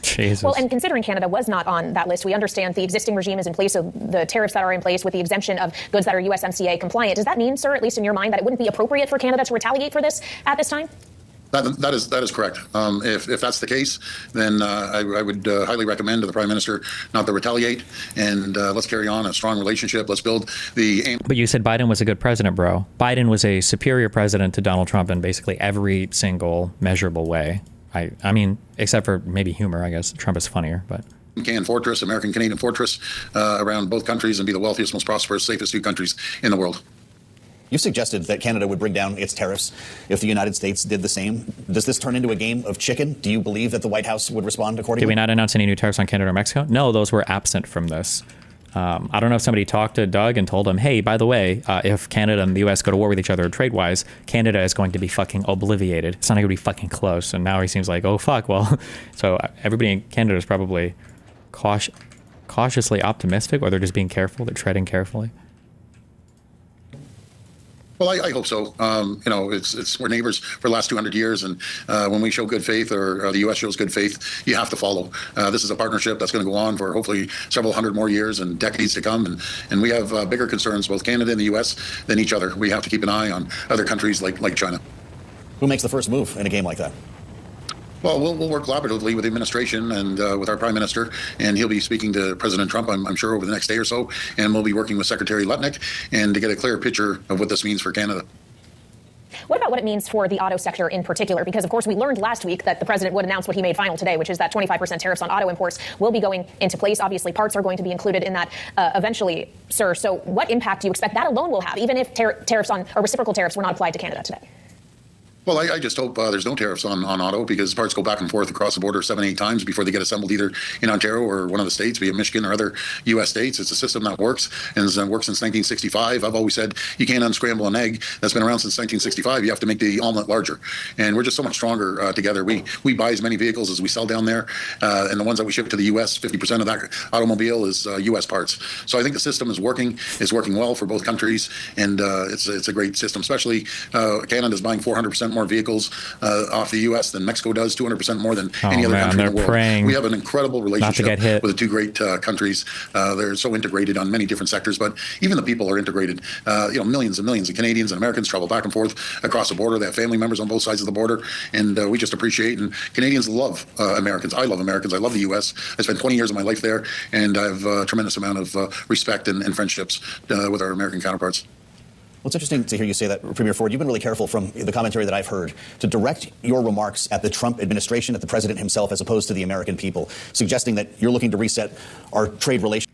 Jesus. Well, and considering Canada was not on that list, we understand the existing regime is in place, so the tariffs that are in place with the exemption of goods that are USMCA compliant. Does that mean, sir, at least in your mind, that it wouldn't be appropriate for Canada to retaliate for this at this time? That is correct. If that's the case, then I would highly recommend to the Prime Minister not to retaliate, and let's carry on a strong relationship. Let's build the. But you said Biden was a good president, bro. Biden was a superior president to Donald Trump in basically every single measurable way. I mean, except for maybe humor, I guess. Trump is funnier, but. American-Canadian fortress around both countries and be the wealthiest, most prosperous, safest two countries in the world. You suggested that Canada would bring down its tariffs if the United States did the same. Does this turn into a game of chicken? Do you believe that the White House would respond accordingly? Did we not announce any new tariffs on Canada or Mexico? No, those were absent from this. I don't know if somebody talked to Doug and told him, hey, by the way, if Canada and the U.S. go to war with each other trade-wise, Canada is going to be fucking obliviated. It's not going to be fucking close. And now he seems like, oh, fuck, well. So everybody in Canada is probably cautiously optimistic, or they're just being careful. They're treading carefully. Well, I hope so. We're neighbors for the last 200 years, and when we show good faith, or the U.S. shows good faith, you have to follow. This is a partnership that's going to go on for hopefully several hundred more years and decades to come, and we have bigger concerns, both Canada and the U.S., than each other. We have to keep an eye on other countries like China. Who makes the first move in a game like that? Well, we'll work collaboratively with the administration and with our Prime Minister, and he'll be speaking to President Trump, I'm sure, over the next day or so, and we'll be working with Secretary Lutnick and to get a clear picture of what this means for Canada. What about what it means for the auto sector in particular? Because, of course, we learned last week that the president would announce what he made final today, which is that 25% tariffs on auto imports will be going into place. Obviously, parts are going to be included in that eventually, sir. So what impact do you expect that alone will have, even if tariffs on or reciprocal tariffs were not applied to Canada today? Well, I just hope there's no tariffs on auto, because parts go back and forth across the border 7-8 times before they get assembled either in Ontario or one of the states, be it Michigan or other U.S. states. It's a system that works and has worked since 1965. I've always said you can't unscramble an egg that's been around since 1965. You have to make the omelet larger. And we're just so much stronger together. We buy as many vehicles as we sell down there. And the ones that we ship to the U.S., 50% of that automobile is U.S. parts. So I think the system is working well for both countries. And it's a great system, especially Canada's buying 400% more vehicles off the U.S. than Mexico does, 200% more than any other country in the world. We have an incredible relationship with the two great countries. They're so integrated on many different sectors, but even the people are integrated. Millions and millions of Canadians and Americans travel back and forth across the border. They have family members on both sides of the border, and we just appreciate. And Canadians love Americans. I love Americans. I love the U.S. I spent 20 years of my life there, and I have a tremendous amount of respect and friendships with our American counterparts. Well, it's interesting to hear you say that, Premier Ford. You've been really careful from the commentary that I've heard to direct your remarks at the Trump administration, at the president himself, as opposed to the American people, suggesting that you're looking to reset our trade relations.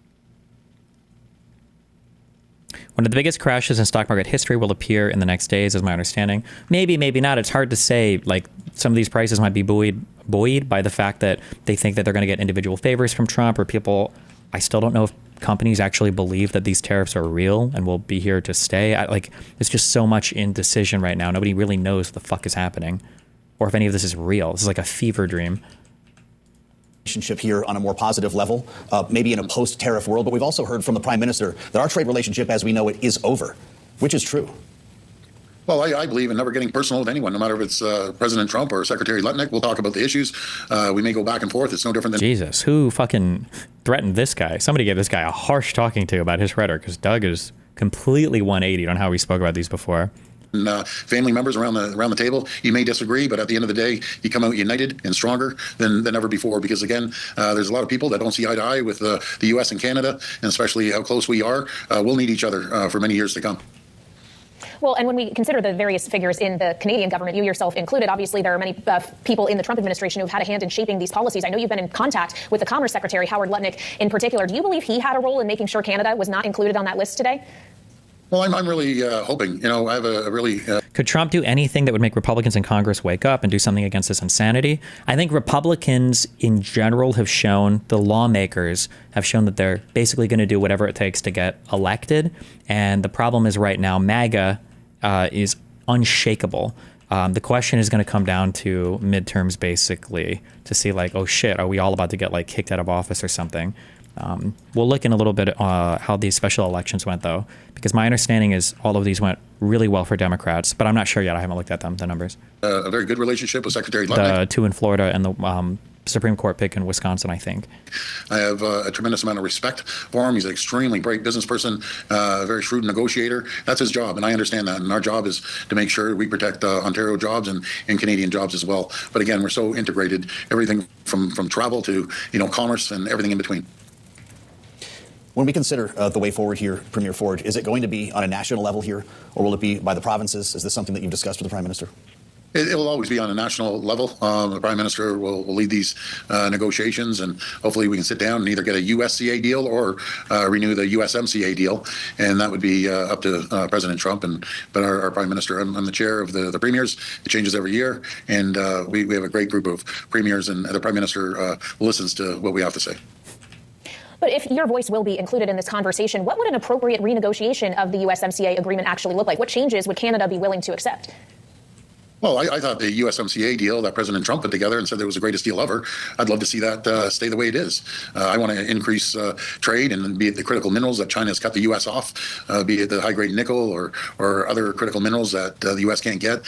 One of the biggest crashes in stock market history will appear in the next days, is my understanding. Maybe, maybe not. It's hard to say. Like, some of these prices might be buoyed by the fact that they think that they're going to get individual favors from Trump, or people. I still don't know if companies actually believe that these tariffs are real and will be here to stay. It's just so much indecision right now. Nobody really knows what the fuck is happening, or if any of this is real. This is like a fever dream. Relationship here on a more positive level, maybe in a post-tariff world. But we've also heard from the Prime Minister that our trade relationship as we know it is over, which is true. Well, I believe in never getting personal with anyone, no matter if it's President Trump or Secretary Lutnick. We'll talk about the issues. We may go back and forth. It's no different than... Jesus, who fucking threatened this guy? Somebody gave this guy a harsh talking to about his rhetoric, because Doug is completely 180 on how we spoke about these before. family members around the table. You may disagree, but at the end of the day, you come out united and stronger than ever before. Because again, there's a lot of people that don't see eye to eye with the U.S. and Canada, and especially how close we are. We'll need each other for many years to come. Well, and when we consider the various figures in the Canadian government, you yourself included, obviously there are many people in the Trump administration who've had a hand in shaping these policies. I know you've been in contact with the Commerce Secretary, Howard Lutnick, in particular. Do you believe he had a role in making sure Canada was not included on that list today? Well, I'm really hoping. I have a really... Could Trump do anything that would make Republicans in Congress wake up and do something against this insanity? I think Republicans in general have shown, the lawmakers have shown that they're basically going to do whatever it takes to get elected. And the problem is right now, MAGA is unshakable. The question is going to come down to midterms, basically, to see like, oh shit, are we all about to get like kicked out of office or something? We'll look in a little bit how these special elections went, though, because my understanding is all of these went really well for Democrats, but I'm not sure yet. I haven't looked at them, the numbers. A very good relationship with Secretary Lutnick. The two in Florida and the Supreme Court pick in Wisconsin, I think. I have a tremendous amount of respect for him. He's an extremely bright business person, a very shrewd negotiator. That's his job, and I understand that. And our job is to make sure we protect Ontario jobs and Canadian jobs as well. But again, we're so integrated, everything from travel to commerce and everything in between. When we consider the way forward here, Premier Ford, is it going to be on a national level here, or will it be by the provinces? Is this something that you've discussed with the Prime Minister? It will always be on a national level. The Prime Minister will lead these negotiations, and hopefully we can sit down and either get a USCA deal or renew the USMCA deal, and that would be up to President Trump. But our Prime Minister, I'm the chair of the premiers. It changes every year, and we have a great group of premiers, and the Prime Minister listens to what we have to say. But if your voice will be included in this conversation, what would an appropriate renegotiation of the USMCA agreement actually look like? What changes would Canada be willing to accept? Well, I thought the USMCA deal that President Trump put together and said it was the greatest deal ever, I'd love to see that stay the way it is. I want to increase trade, and be it the critical minerals that China has cut the U.S. off, be it the high-grade nickel or other critical minerals that the U.S. can't get.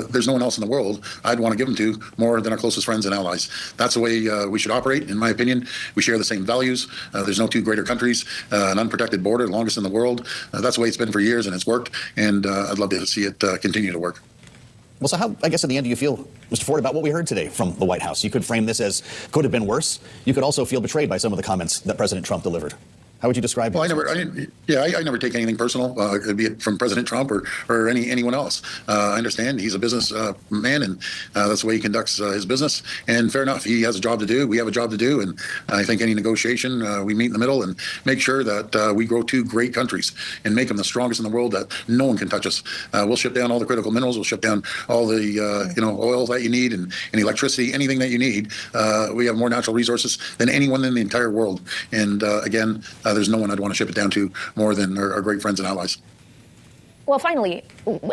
There's no one else in the world I'd want to give them to more than our closest friends and allies. That's the way we should operate, in my opinion. We share the same values. There's no two greater countries, an unprotected border, the longest in the world. That's the way it's been for years, and it's worked, and I'd love to see it continue to work. Well, so how, I guess, in the end, do you feel, Mr. Ford, about what we heard today from the White House? You could frame this as could have been worse. You could also feel betrayed by some of the comments that President Trump delivered. How would you describe it? Well, I never take anything personal, be it from President Trump or anyone else. I understand he's a business man, and that's the way he conducts his business. And fair enough, he has a job to do. We have a job to do, and I think any negotiation, we meet in the middle and make sure that we grow two great countries and make them the strongest in the world, that no one can touch us. We'll ship down all the critical minerals. We'll ship down all the oil that you need and electricity, anything that you need. We have more natural resources than anyone in the entire world. And again, there's no one I'd want to ship it down to more than our great friends and allies. Well, finally,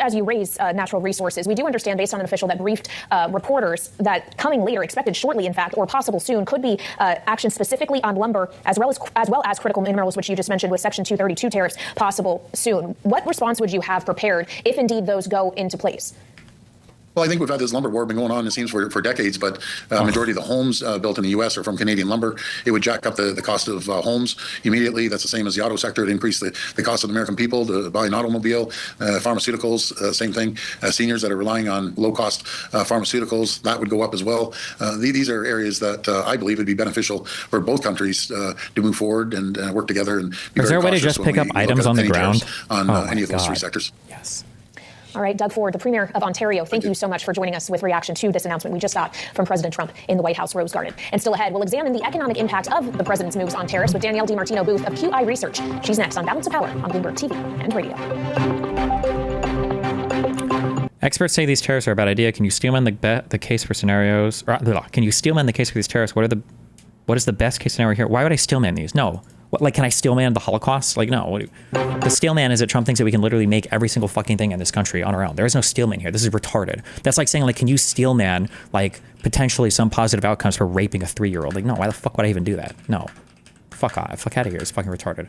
as you raise natural resources, we do understand, based on an official that briefed reporters, that coming later, expected shortly, in fact, or possible soon, could be action specifically on lumber, as well as critical minerals, which you just mentioned, with Section 232 tariffs possible soon. What response would you have prepared if indeed those go into place? Well, I think we've had this lumber war been going on, it seems, for decades, but majority of the homes built in the U.S. are from Canadian lumber. It would jack up the cost of homes immediately. That's the same as the auto sector. It increased the cost of the American people to buy an automobile. Pharmaceuticals, same thing. Seniors that are relying on low-cost pharmaceuticals, that would go up as well. These are areas that I believe would be beneficial for both countries to move forward and work together. And is there a way to just pick up items on the ground? On any of those three sectors? Yes. All right, Doug Ford, the Premier of Ontario, thank you so much for joining us with reaction to this announcement we just got from President Trump in the White House Rose Garden. And still ahead, we'll examine the economic impact of the president's moves on tariffs with Danielle DiMartino Booth of QI Research. She's next on Balance of Power on Bloomberg TV and radio. Experts say these tariffs are a bad idea. Can you steelman the case for scenarios? Can you steelman the case for these tariffs? What is the best case scenario here? Why would I steelman these? No. Can I steelman the Holocaust? No. The steelman is that Trump thinks that we can literally make every single fucking thing in this country on our own. There is no steelman here. This is retarded. That's like saying, can you steelman, potentially some positive outcomes for raping a 3-year-old? No, why the fuck would I even do that? No. Fuck off. Fuck out of here. It's fucking retarded.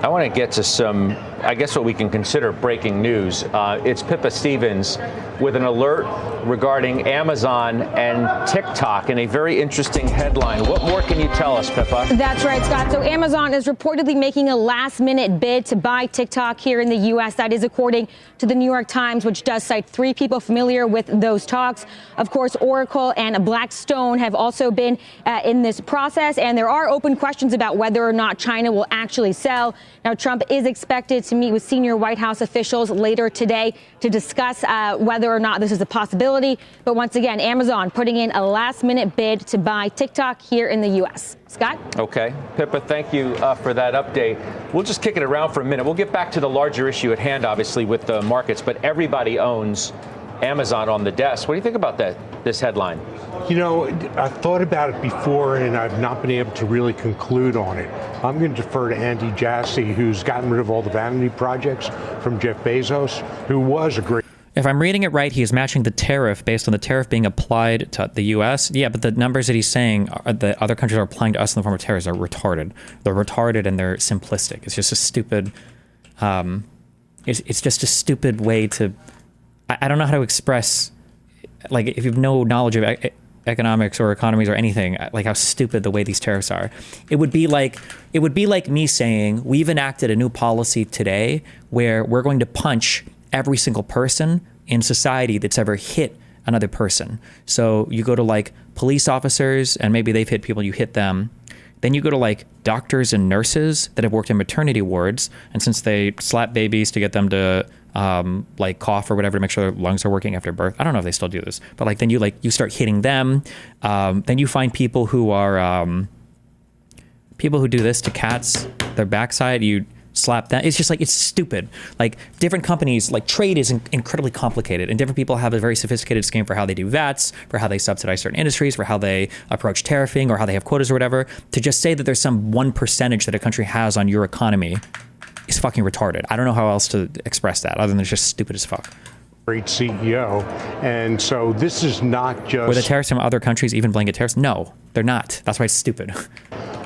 I want to get to some, I guess, what we can consider breaking news. It's Pippa Stevens with an alert regarding Amazon and TikTok in a very interesting headline. What more can you tell us, Pippa? That's right, Scott. So Amazon is reportedly making a last-minute bid to buy TikTok here in the U.S. That is according to the New York Times, which does cite 3 people familiar with those talks. Of course, Oracle and Blackstone have also been in this process, and there are open questions about whether or not China will actually sell. Now, Trump is expected to meet with senior White House officials later today to discuss whether or not this is a possibility. But once again, Amazon putting in a last-minute bid to buy TikTok here in the U.S. Scott? Okay. Pippa, thank you for that update. We'll just kick it around for a minute. We'll get back to the larger issue at hand, obviously, with the markets. But everybody owns Amazon on the desk. What do you think about this headline? You know, I thought about it before, and I've not been able to really conclude on it. I'm going to defer to Andy Jassy, who's gotten rid of all the vanity projects from Jeff Bezos, who was a great... If I'm reading it right, he is matching the tariff based on the tariff being applied to the U.S. Yeah, but the numbers that he's saying that other countries are applying to us in the form of tariffs are retarded. They're retarded and they're simplistic. It's just a stupid... it's just a stupid way to... I don't know how to express... Like, if you have no knowledge of economics or economies or anything, like how stupid the way these tariffs are. It would be like me saying, we've enacted a new policy today where we're going to punch every single person in society that's ever hit another person. So you go to like police officers and maybe they've hit people, you hit them. Then you go to like doctors and nurses that have worked in maternity wards. And since they slap babies to get them to like cough or whatever to make sure their lungs are working after birth. I don't know if they still do this, but like then you start hitting them. Then you find people who are people who do this to cats, their backside, you slap that. It's just like, it's stupid. Like different companies, like trade is incredibly complicated and different people have a very sophisticated scheme for how they do VATs, for how they subsidize certain industries, for how they approach tariffing or how they have quotas or whatever. To just say that there's some 1% that a country has on your economy is fucking retarded. I don't know how else to express that other than it's just stupid as fuck. Great CEO. And so this is not just... Were the tariffs from other countries even blanket tariffs? No, they're not. That's why it's stupid.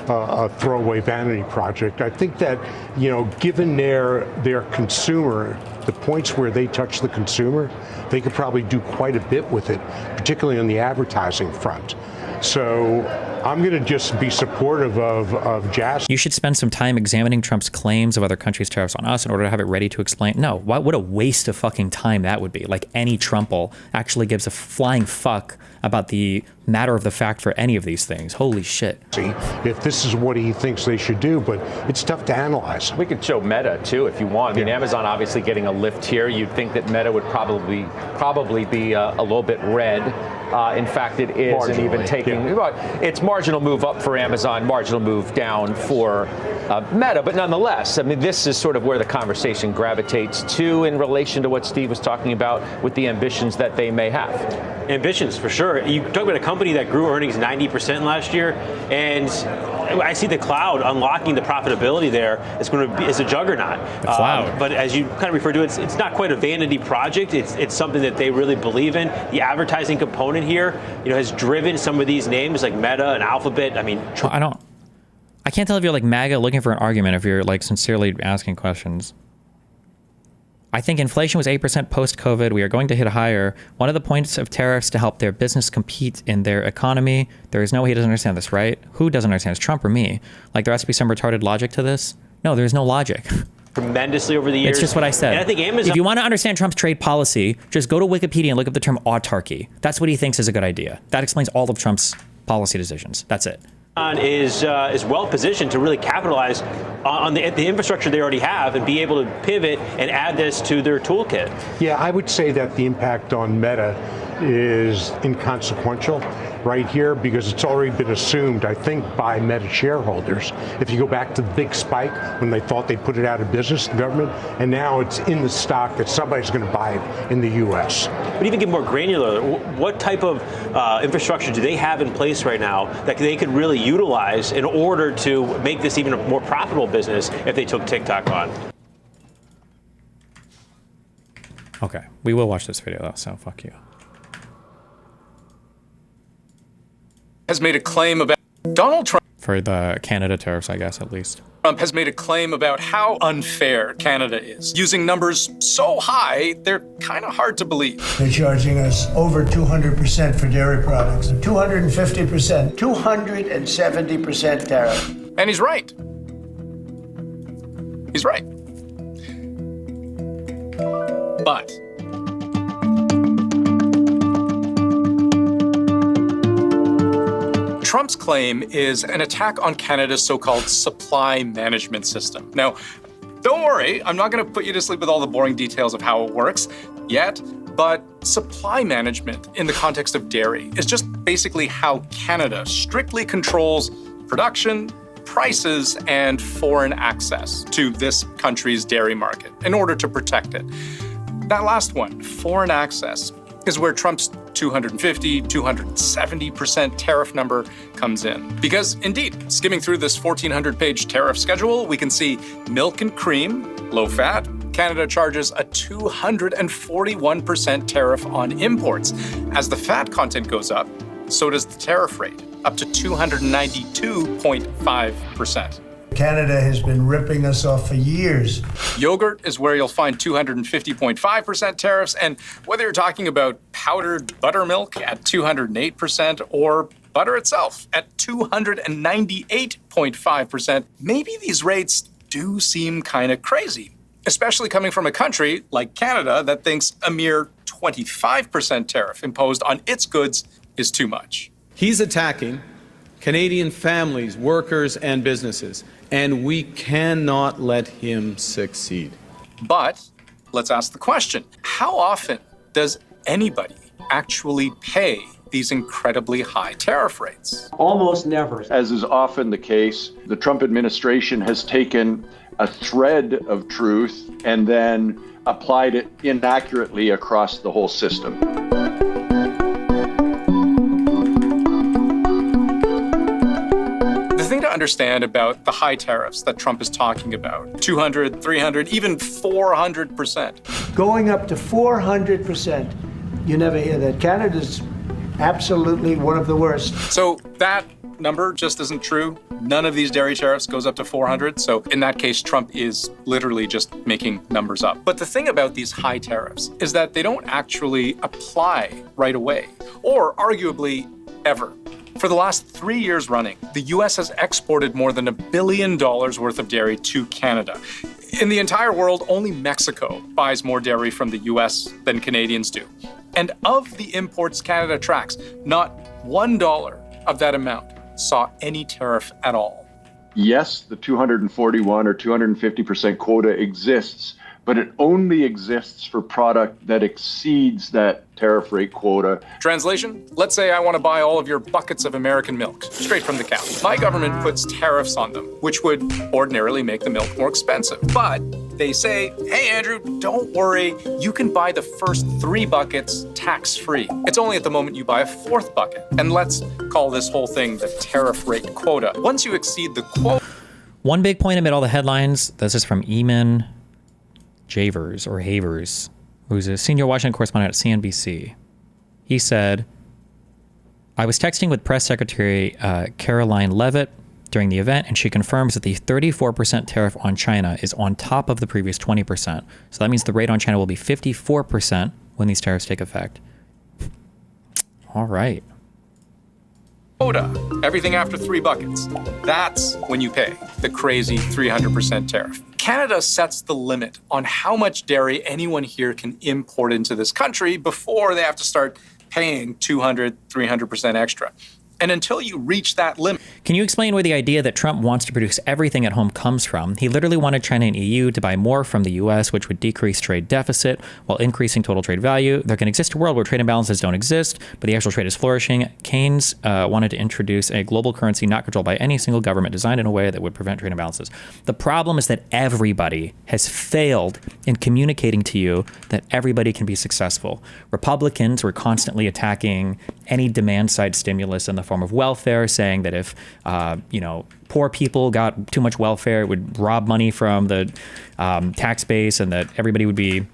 A throwaway vanity project. I think that, you know, given their consumer, the points where they touch the consumer, they could probably do quite a bit with it, particularly on the advertising front. So I'm going to just be supportive of Jassy. You should spend some time examining Trump's claims of other countries' tariffs on us in order to have it ready to explain. No, what a waste of fucking time that would be. Like any Trumpel actually gives a flying fuck about the matter of the fact for any of these things. Holy shit. If this is what he thinks they should do, but it's tough to analyze. We could show Meta too if you want. I mean, Amazon obviously getting a lift here. You'd think that Meta would probably be a little bit red. In fact, it is, and even taking it's marginal move up for Amazon, marginal move down for Meta. But nonetheless, I mean, this is sort of where the conversation gravitates to in relation to what Steve was talking about with the ambitions that they may have. Ambitions, for sure. You talk about a company that grew earnings 90% last year, and I see the cloud unlocking the profitability there. It's a juggernaut. The cloud. But as you kind of refer to it, it's not quite a vanity project. It's something that they really believe in. The advertising component here, has driven some of these names like Meta and Alphabet. I mean, I can't tell if you're like MAGA looking for an argument, if you're like sincerely asking questions. I think inflation was 8% post-COVID. We are going to hit higher. One of the points of tariffs to help their business compete in their economy. There is no way he doesn't understand this, right? Who doesn't understand this, Trump or me? Like there has to be some retarded logic to this? No, there's no logic. Tremendously over the years. It's just what I said. And I think Amazon... If you want to understand Trump's trade policy, just go to Wikipedia and look up the term autarky. That's what he thinks is a good idea. That explains all of Trump's policy decisions. That's it. Is well positioned to really capitalize on the infrastructure they already have and be able to pivot and add this to their toolkit. Yeah, I would say that the impact on Meta is inconsequential right here because it's already been assumed, I think, by Meta shareholders. If you go back to the big spike when they thought they put it out of business, the government, and now it's in the stock that somebody's going to buy it in the U.S. But even get more granular, what type of infrastructure do they have in place right now that they could really utilize in order to make this even a more profitable business if they took TikTok on? Okay, we will watch this video though, so fuck you. Has made a claim about Donald Trump. for the Canada tariffs, I guess, at least. Trump has made a claim about how unfair Canada is, using numbers so high they're kind of hard to believe. They're charging us over 200% for dairy products, 250%, 270% tariff. And he's right. He's right. But Trump's claim is an attack on Canada's so-called supply management system. Now, don't worry, I'm not going to put you to sleep with all the boring details of how it works yet, but supply management in the context of dairy is just basically how Canada strictly controls production, prices, and foreign access to this country's dairy market in order to protect it. That last one, foreign access, is where Trump's 250, 270% tariff number comes in. Because indeed, skimming through this 1,400-page tariff schedule, we can see milk and cream, low fat. Canada charges a 241% tariff on imports. As the fat content goes up, so does the tariff rate, up to 292.5%. Canada has been ripping us off for years. Yogurt is where you'll find 250.5% tariffs, and whether you're talking about powdered buttermilk at 208% or butter itself at 298.5%, maybe these rates do seem kind of crazy, especially coming from a country like Canada that thinks a mere 25% tariff imposed on its goods is too much. He's attacking Canadian families, workers, and businesses, and we cannot let him succeed. But let's ask the question, how often does anybody actually pay these incredibly high tariff rates? Almost never. As is often the case, the Trump administration has taken a thread of truth and then applied it inaccurately across the whole system. The thing to understand about the high tariffs that Trump is talking about, 200, 300, even 400%. Going up to 400%, you never hear that. Canada's absolutely one of the worst. So that number just isn't true. None of these dairy tariffs goes up to 400. So in that case, Trump is literally just making numbers up. But the thing about these high tariffs is that they don't actually apply right away, or arguably ever. For the last 3 years running, the U.S. has exported more than $1 billion worth of dairy to Canada. In the entire world, only Mexico buys more dairy from the U.S. than Canadians do. And of the imports Canada tracks, not $1 of that amount saw any tariff at all. Yes, the 241 or 250% quota exists, but it only exists for product that exceeds that tariff rate quota. Translation, let's say I want to buy all of your buckets of American milk, straight from the cow. My government puts tariffs on them, which would ordinarily make the milk more expensive. But they say, hey, Andrew, don't worry. You can buy the first 3 buckets tax-free. It's only at the moment you buy a 4th bucket. And let's call this whole thing the tariff rate quota. Once you exceed the quota... One big point amid all the headlines, this is from Eamon Havers, who's a senior Washington correspondent at CNBC. He said, I was texting with Press Secretary Caroline Leavitt during the event, and she confirms that the 34% tariff on China is on top of the previous 20%. So that means the rate on China will be 54% when these tariffs take effect. All right. Quota, everything after 3 buckets. That's when you pay the crazy 300% tariff. Canada sets the limit on how much dairy anyone here can import into this country before they have to start paying 200, 300% extra. And until you reach that limit... Can you explain where the idea that Trump wants to produce everything at home comes from? He literally wanted China and EU to buy more from the U.S., which would decrease trade deficit while increasing total trade value. There can exist a world where trade imbalances don't exist, but the actual trade is flourishing. Keynes wanted to introduce a global currency not controlled by any single government, designed in a way that would prevent trade imbalances. The problem is that everybody has failed in communicating to you that everybody can be successful. Republicans were constantly attacking any demand-side stimulus in the form of welfare, saying that if poor people got too much welfare, it would rob money from the tax base, and that everybody would be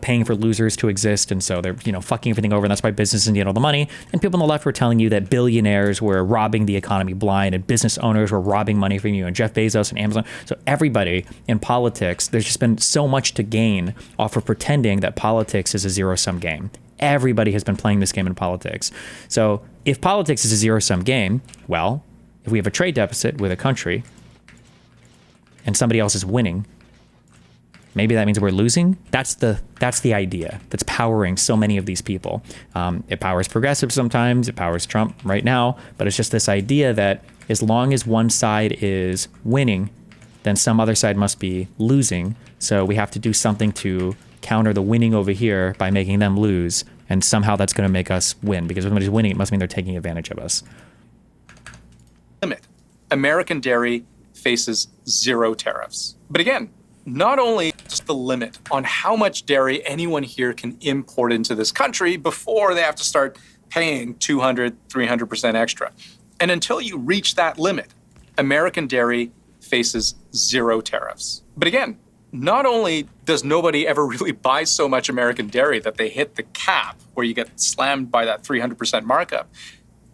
paying for losers to exist. And so they're, fucking everything over. And that's why businesses need all the money. And people on the left were telling you that billionaires were robbing the economy blind and business owners were robbing money from you and Jeff Bezos and Amazon. So everybody in politics, there's just been so much to gain off of pretending that politics is a zero-sum game. Everybody has been playing this game in politics. So if politics is a zero-sum game, well, if we have a trade deficit with a country and somebody else is winning, maybe that means we're losing. That's the idea that's powering so many of these people. It powers progressives sometimes. It powers Trump right now. But it's just this idea that as long as one side is winning, then some other side must be losing. So we have to do something to counter the winning over here by making them lose. And somehow that's going to make us win. Because if somebody's winning, it must mean they're taking advantage of us. Limit. American dairy faces 0 tariffs. But again, not only just the limit on how much dairy anyone here can import into this country before they have to start paying 200, 300% extra. And until you reach that limit, American dairy faces 0 tariffs. But again, not only does nobody ever really buy so much American dairy that they hit the cap where you get slammed by that 300% markup,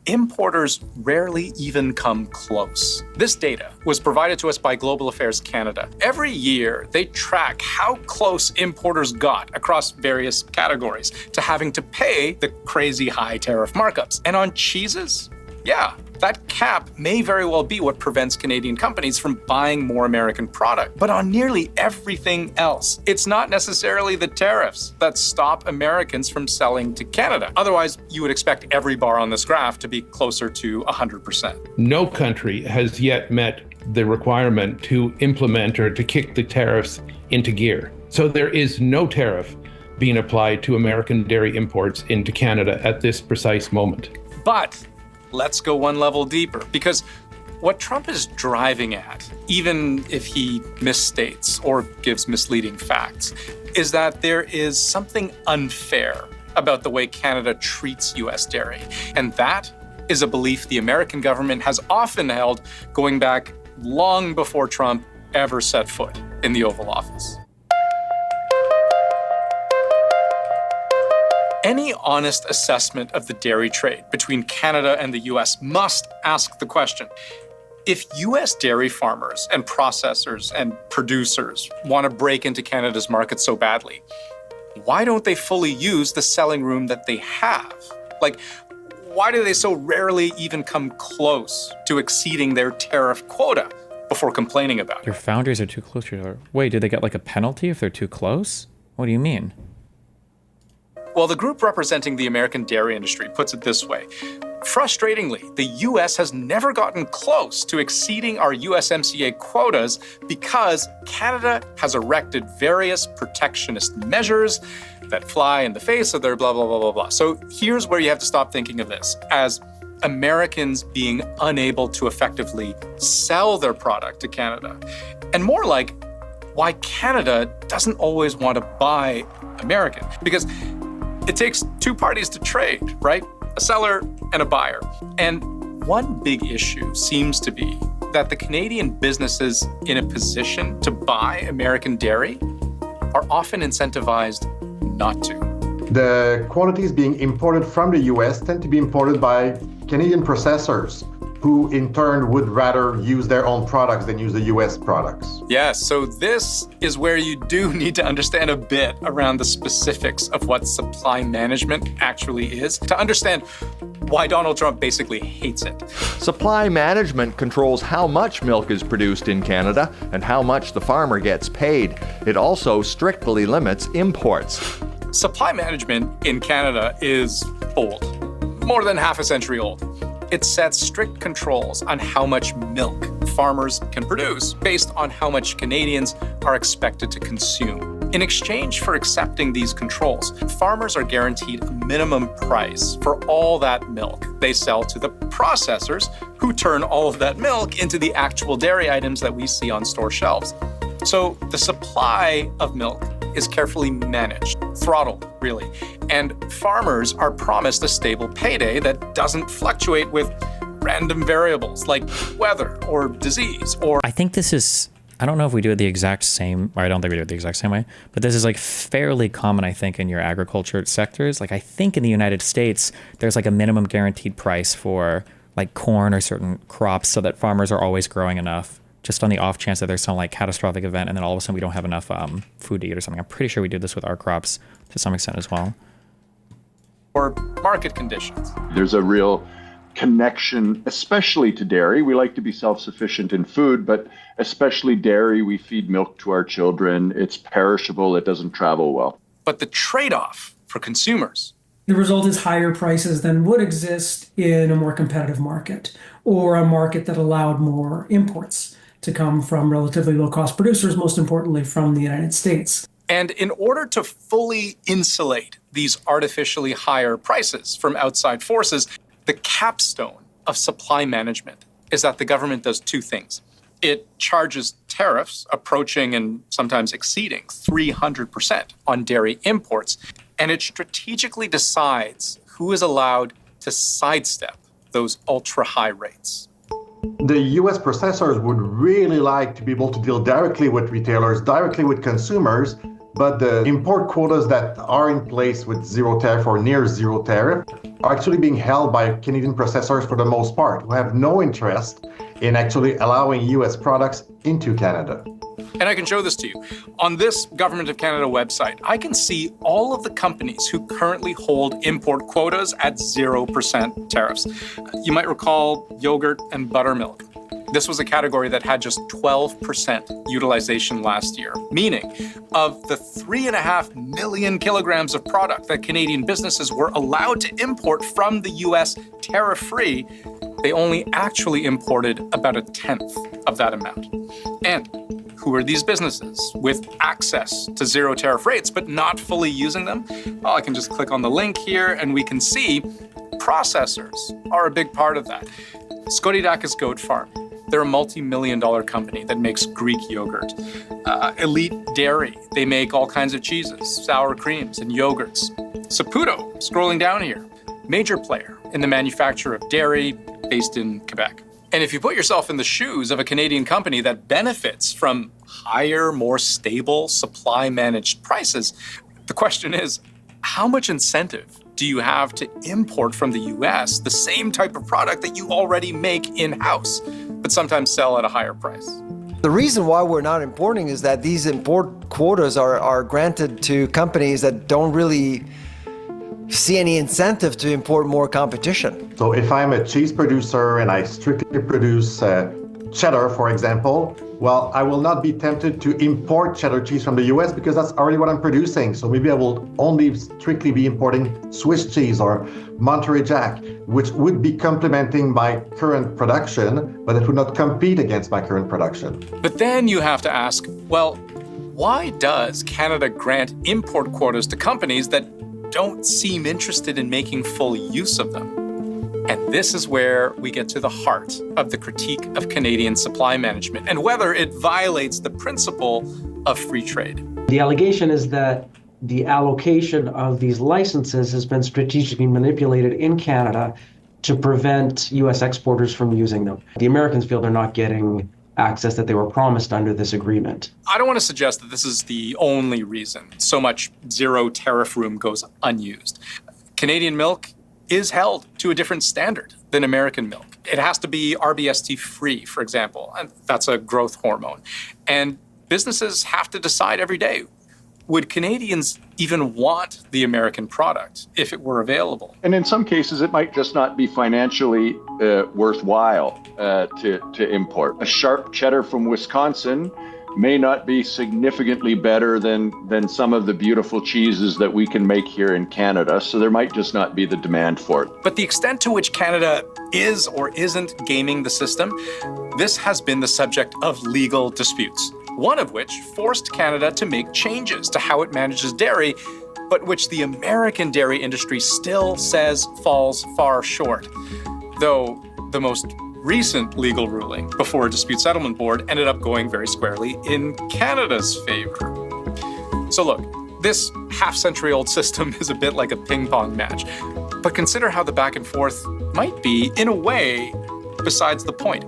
importers rarely even come close. This data was provided to us by Global Affairs Canada. Every year, they track how close importers got across various categories to having to pay the crazy high tariff markups. And on cheeses, yeah, that cap may very well be what prevents Canadian companies from buying more American product. But on nearly everything else, it's not necessarily the tariffs that stop Americans from selling to Canada. Otherwise, you would expect every bar on this graph to be closer to 100%. No country has yet met the requirement to implement or to kick the tariffs into gear. So there is no tariff being applied to American dairy imports into Canada at this precise moment. But let's go one level deeper, because what Trump is driving at, even if he misstates or gives misleading facts, is that there is something unfair about the way Canada treats U.S. dairy. And that is a belief the American government has often held going back long before Trump ever set foot in the Oval Office. Any honest assessment of the dairy trade between Canada and the U.S. must ask the question, if U.S. dairy farmers and processors and producers want to break into Canada's market so badly, why don't they fully use the selling room that they have? Like, why do they so rarely even come close to exceeding their tariff quota before complaining about it? Your founders are too close to each other. Wait, do they get like a penalty if they're too close? What do you mean? Well, the group representing the American dairy industry puts it this way. Frustratingly, the U.S. has never gotten close to exceeding our USMCA quotas because Canada has erected various protectionist measures that fly in the face of their blah, blah, blah, blah, blah. So here's where you have to stop thinking of this as Americans being unable to effectively sell their product to Canada, and more like why Canada doesn't always want to buy American. Because it takes two parties to trade, right? A seller and a buyer. And one big issue seems to be that the Canadian businesses in a position to buy American dairy are often incentivized not to. The quantities being imported from the US tend to be imported by Canadian processors, who in turn would rather use their own products than use the US products. Yes, so this is where you do need to understand a bit around the specifics of what supply management actually is to understand why Donald Trump basically hates it. Supply management controls how much milk is produced in Canada and how much the farmer gets paid. It also strictly limits imports. Supply management in Canada is old, more than half a century old. It sets strict controls on how much milk farmers can produce based on how much Canadians are expected to consume. In exchange for accepting these controls, farmers are guaranteed a minimum price for all that milk they sell to the processors, who turn all of that milk into the actual dairy items that we see on store shelves. So the supply of milk is carefully managed, throttled, really. And farmers are promised a stable payday that doesn't fluctuate with random variables like weather or disease or... I think this is I don't know if we do it the exact same, or I don't think we do it the exact same way, but this is like fairly common, I think, in your agriculture sectors. Like I think in the United States, there's like a minimum guaranteed price for like corn or certain crops so that farmers are always growing enough, just on the off chance that there's some like catastrophic event and then all of a sudden we don't have enough food to eat or something. I'm pretty sure we do this with our crops to some extent as well. Or market conditions. There's a real connection, especially to dairy. We like to be self-sufficient in food, but especially dairy. We feed milk to our children. It's perishable. It doesn't travel well. But the trade-off for consumers. The result is higher prices than would exist in a more competitive market, or a market that allowed more imports to come from relatively low-cost producers, most importantly from the United States. And in order to fully insulate these artificially higher prices from outside forces, the capstone of supply management is that the government does two things. It charges tariffs approaching and sometimes exceeding 300% on dairy imports, and it strategically decides who is allowed to sidestep those ultra-high rates. The US processors would really like to be able to deal directly with retailers, directly with consumers, but the import quotas that are in place with zero tariff or near zero tariff are actually being held by Canadian processors for the most part, who have no interest in actually allowing US products into Canada. And I can show this to you. On this Government of Canada website, I can see all of the companies who currently hold import quotas at 0% tariffs. You might recall yogurt and buttermilk. This was a category that had just 12% utilization last year, meaning of the 3.5 million kilograms of product that Canadian businesses were allowed to import from the US tariff-free, they only actually imported about 1/10 of that amount. And who are these businesses with access to zero tariff rates but not fully using them? Well, I can just click on the link here and we can see processors are a big part of that. Skodidakis Goat Farm. They're a multi-million-dollar company that makes Greek yogurt. Elite Dairy, they make all kinds of cheeses, sour creams, and yogurts. Saputo, scrolling down here, major player in the manufacture of dairy based in Quebec. And if you put yourself in the shoes of a Canadian company that benefits from higher, more stable supply-managed prices, the question is, how much incentive do you have to import from the US the same type of product that you already make in-house, but sometimes sell at a higher price? The reason why we're not importing is that these import quotas are granted to companies that don't really see any incentive to import more competition. So if I'm a cheese producer and I strictly produce cheddar, for example, well, I will not be tempted to import cheddar cheese from the US because that's already what I'm producing. So maybe I will only strictly be importing Swiss cheese or Monterey Jack, which would be complementing my current production, but it would not compete against my current production. But then you have to ask, well, why does Canada grant import quotas to companies that don't seem interested in making full use of them? And this is where we get to the heart of the critique of Canadian supply management and whether it violates the principle of free trade. The allegation is that the allocation of these licenses has been strategically manipulated in Canada to prevent U.S. exporters from using them. The Americans feel they're not getting access that they were promised under this agreement. I don't want to suggest that this is the only reason so much zero tariff room goes unused. Canadian milk is held to a different standard than American milk. It has to be RBST free, for example, and that's a growth hormone. And businesses have to decide every day, would Canadians even want the American product if it were available? And in some cases, it might just not be financially worthwhile to import. A sharp cheddar from Wisconsin may not be significantly better than some of the beautiful cheeses that we can make here in Canada, so there might just not be the demand for it. But the extent to which Canada is or isn't gaming the system, this has been the subject of legal disputes, one of which forced Canada to make changes to how it manages dairy, but which the American dairy industry still says falls far short. Though the most recent legal ruling before a dispute settlement board ended up going very squarely in Canada's favor. So look, this half-century-old system is a bit like a ping-pong match, but consider how the back and forth might be, in a way, besides the point.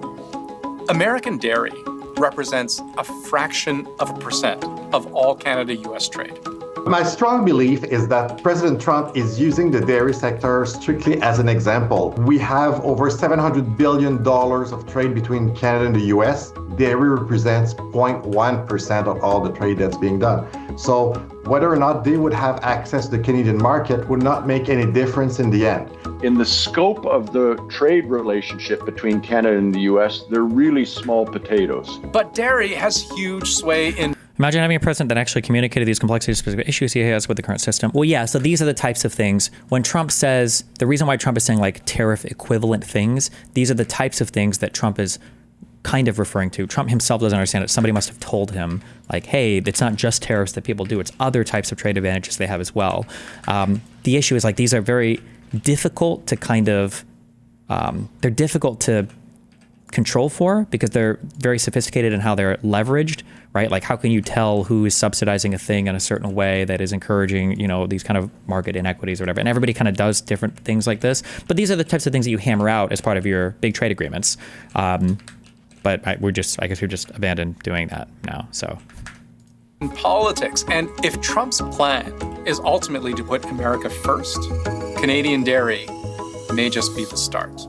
American dairy represents a fraction of a percent of all Canada-US trade. My strong belief is that President Trump is using the dairy sector strictly as an example. We have over $700 billion of trade between Canada and the US. Dairy represents 0.1% of all the trade that's being done. So whether or not they would have access to the Canadian market would not make any difference in the end. In the scope of the trade relationship between Canada and the US, they're really small potatoes. But dairy has huge sway in. Imagine having a president that actually communicated these complexities, specific issues he has with the current system. Well, yeah, so these are the types of things. When Trump says, the reason why Trump is saying like tariff equivalent things, these are the types of things that Trump is kind of referring to. Trump himself doesn't understand it. Somebody must have told him, like, hey, it's not just tariffs that people do. It's other types of trade advantages they have as well. The issue is like these are very difficult to kind of, they're difficult to control for because they're very sophisticated in how they're leveraged, right? Like how can you tell who is subsidizing a thing in a certain way that is encouraging, you know, these kind of market inequities or whatever. And everybody kind of does different things like this. But these are the types of things that you hammer out as part of your big trade agreements. But I guess we've just abandoned doing that now. So in politics. And if Trump's plan is ultimately to put America first, Canadian dairy may just be the start.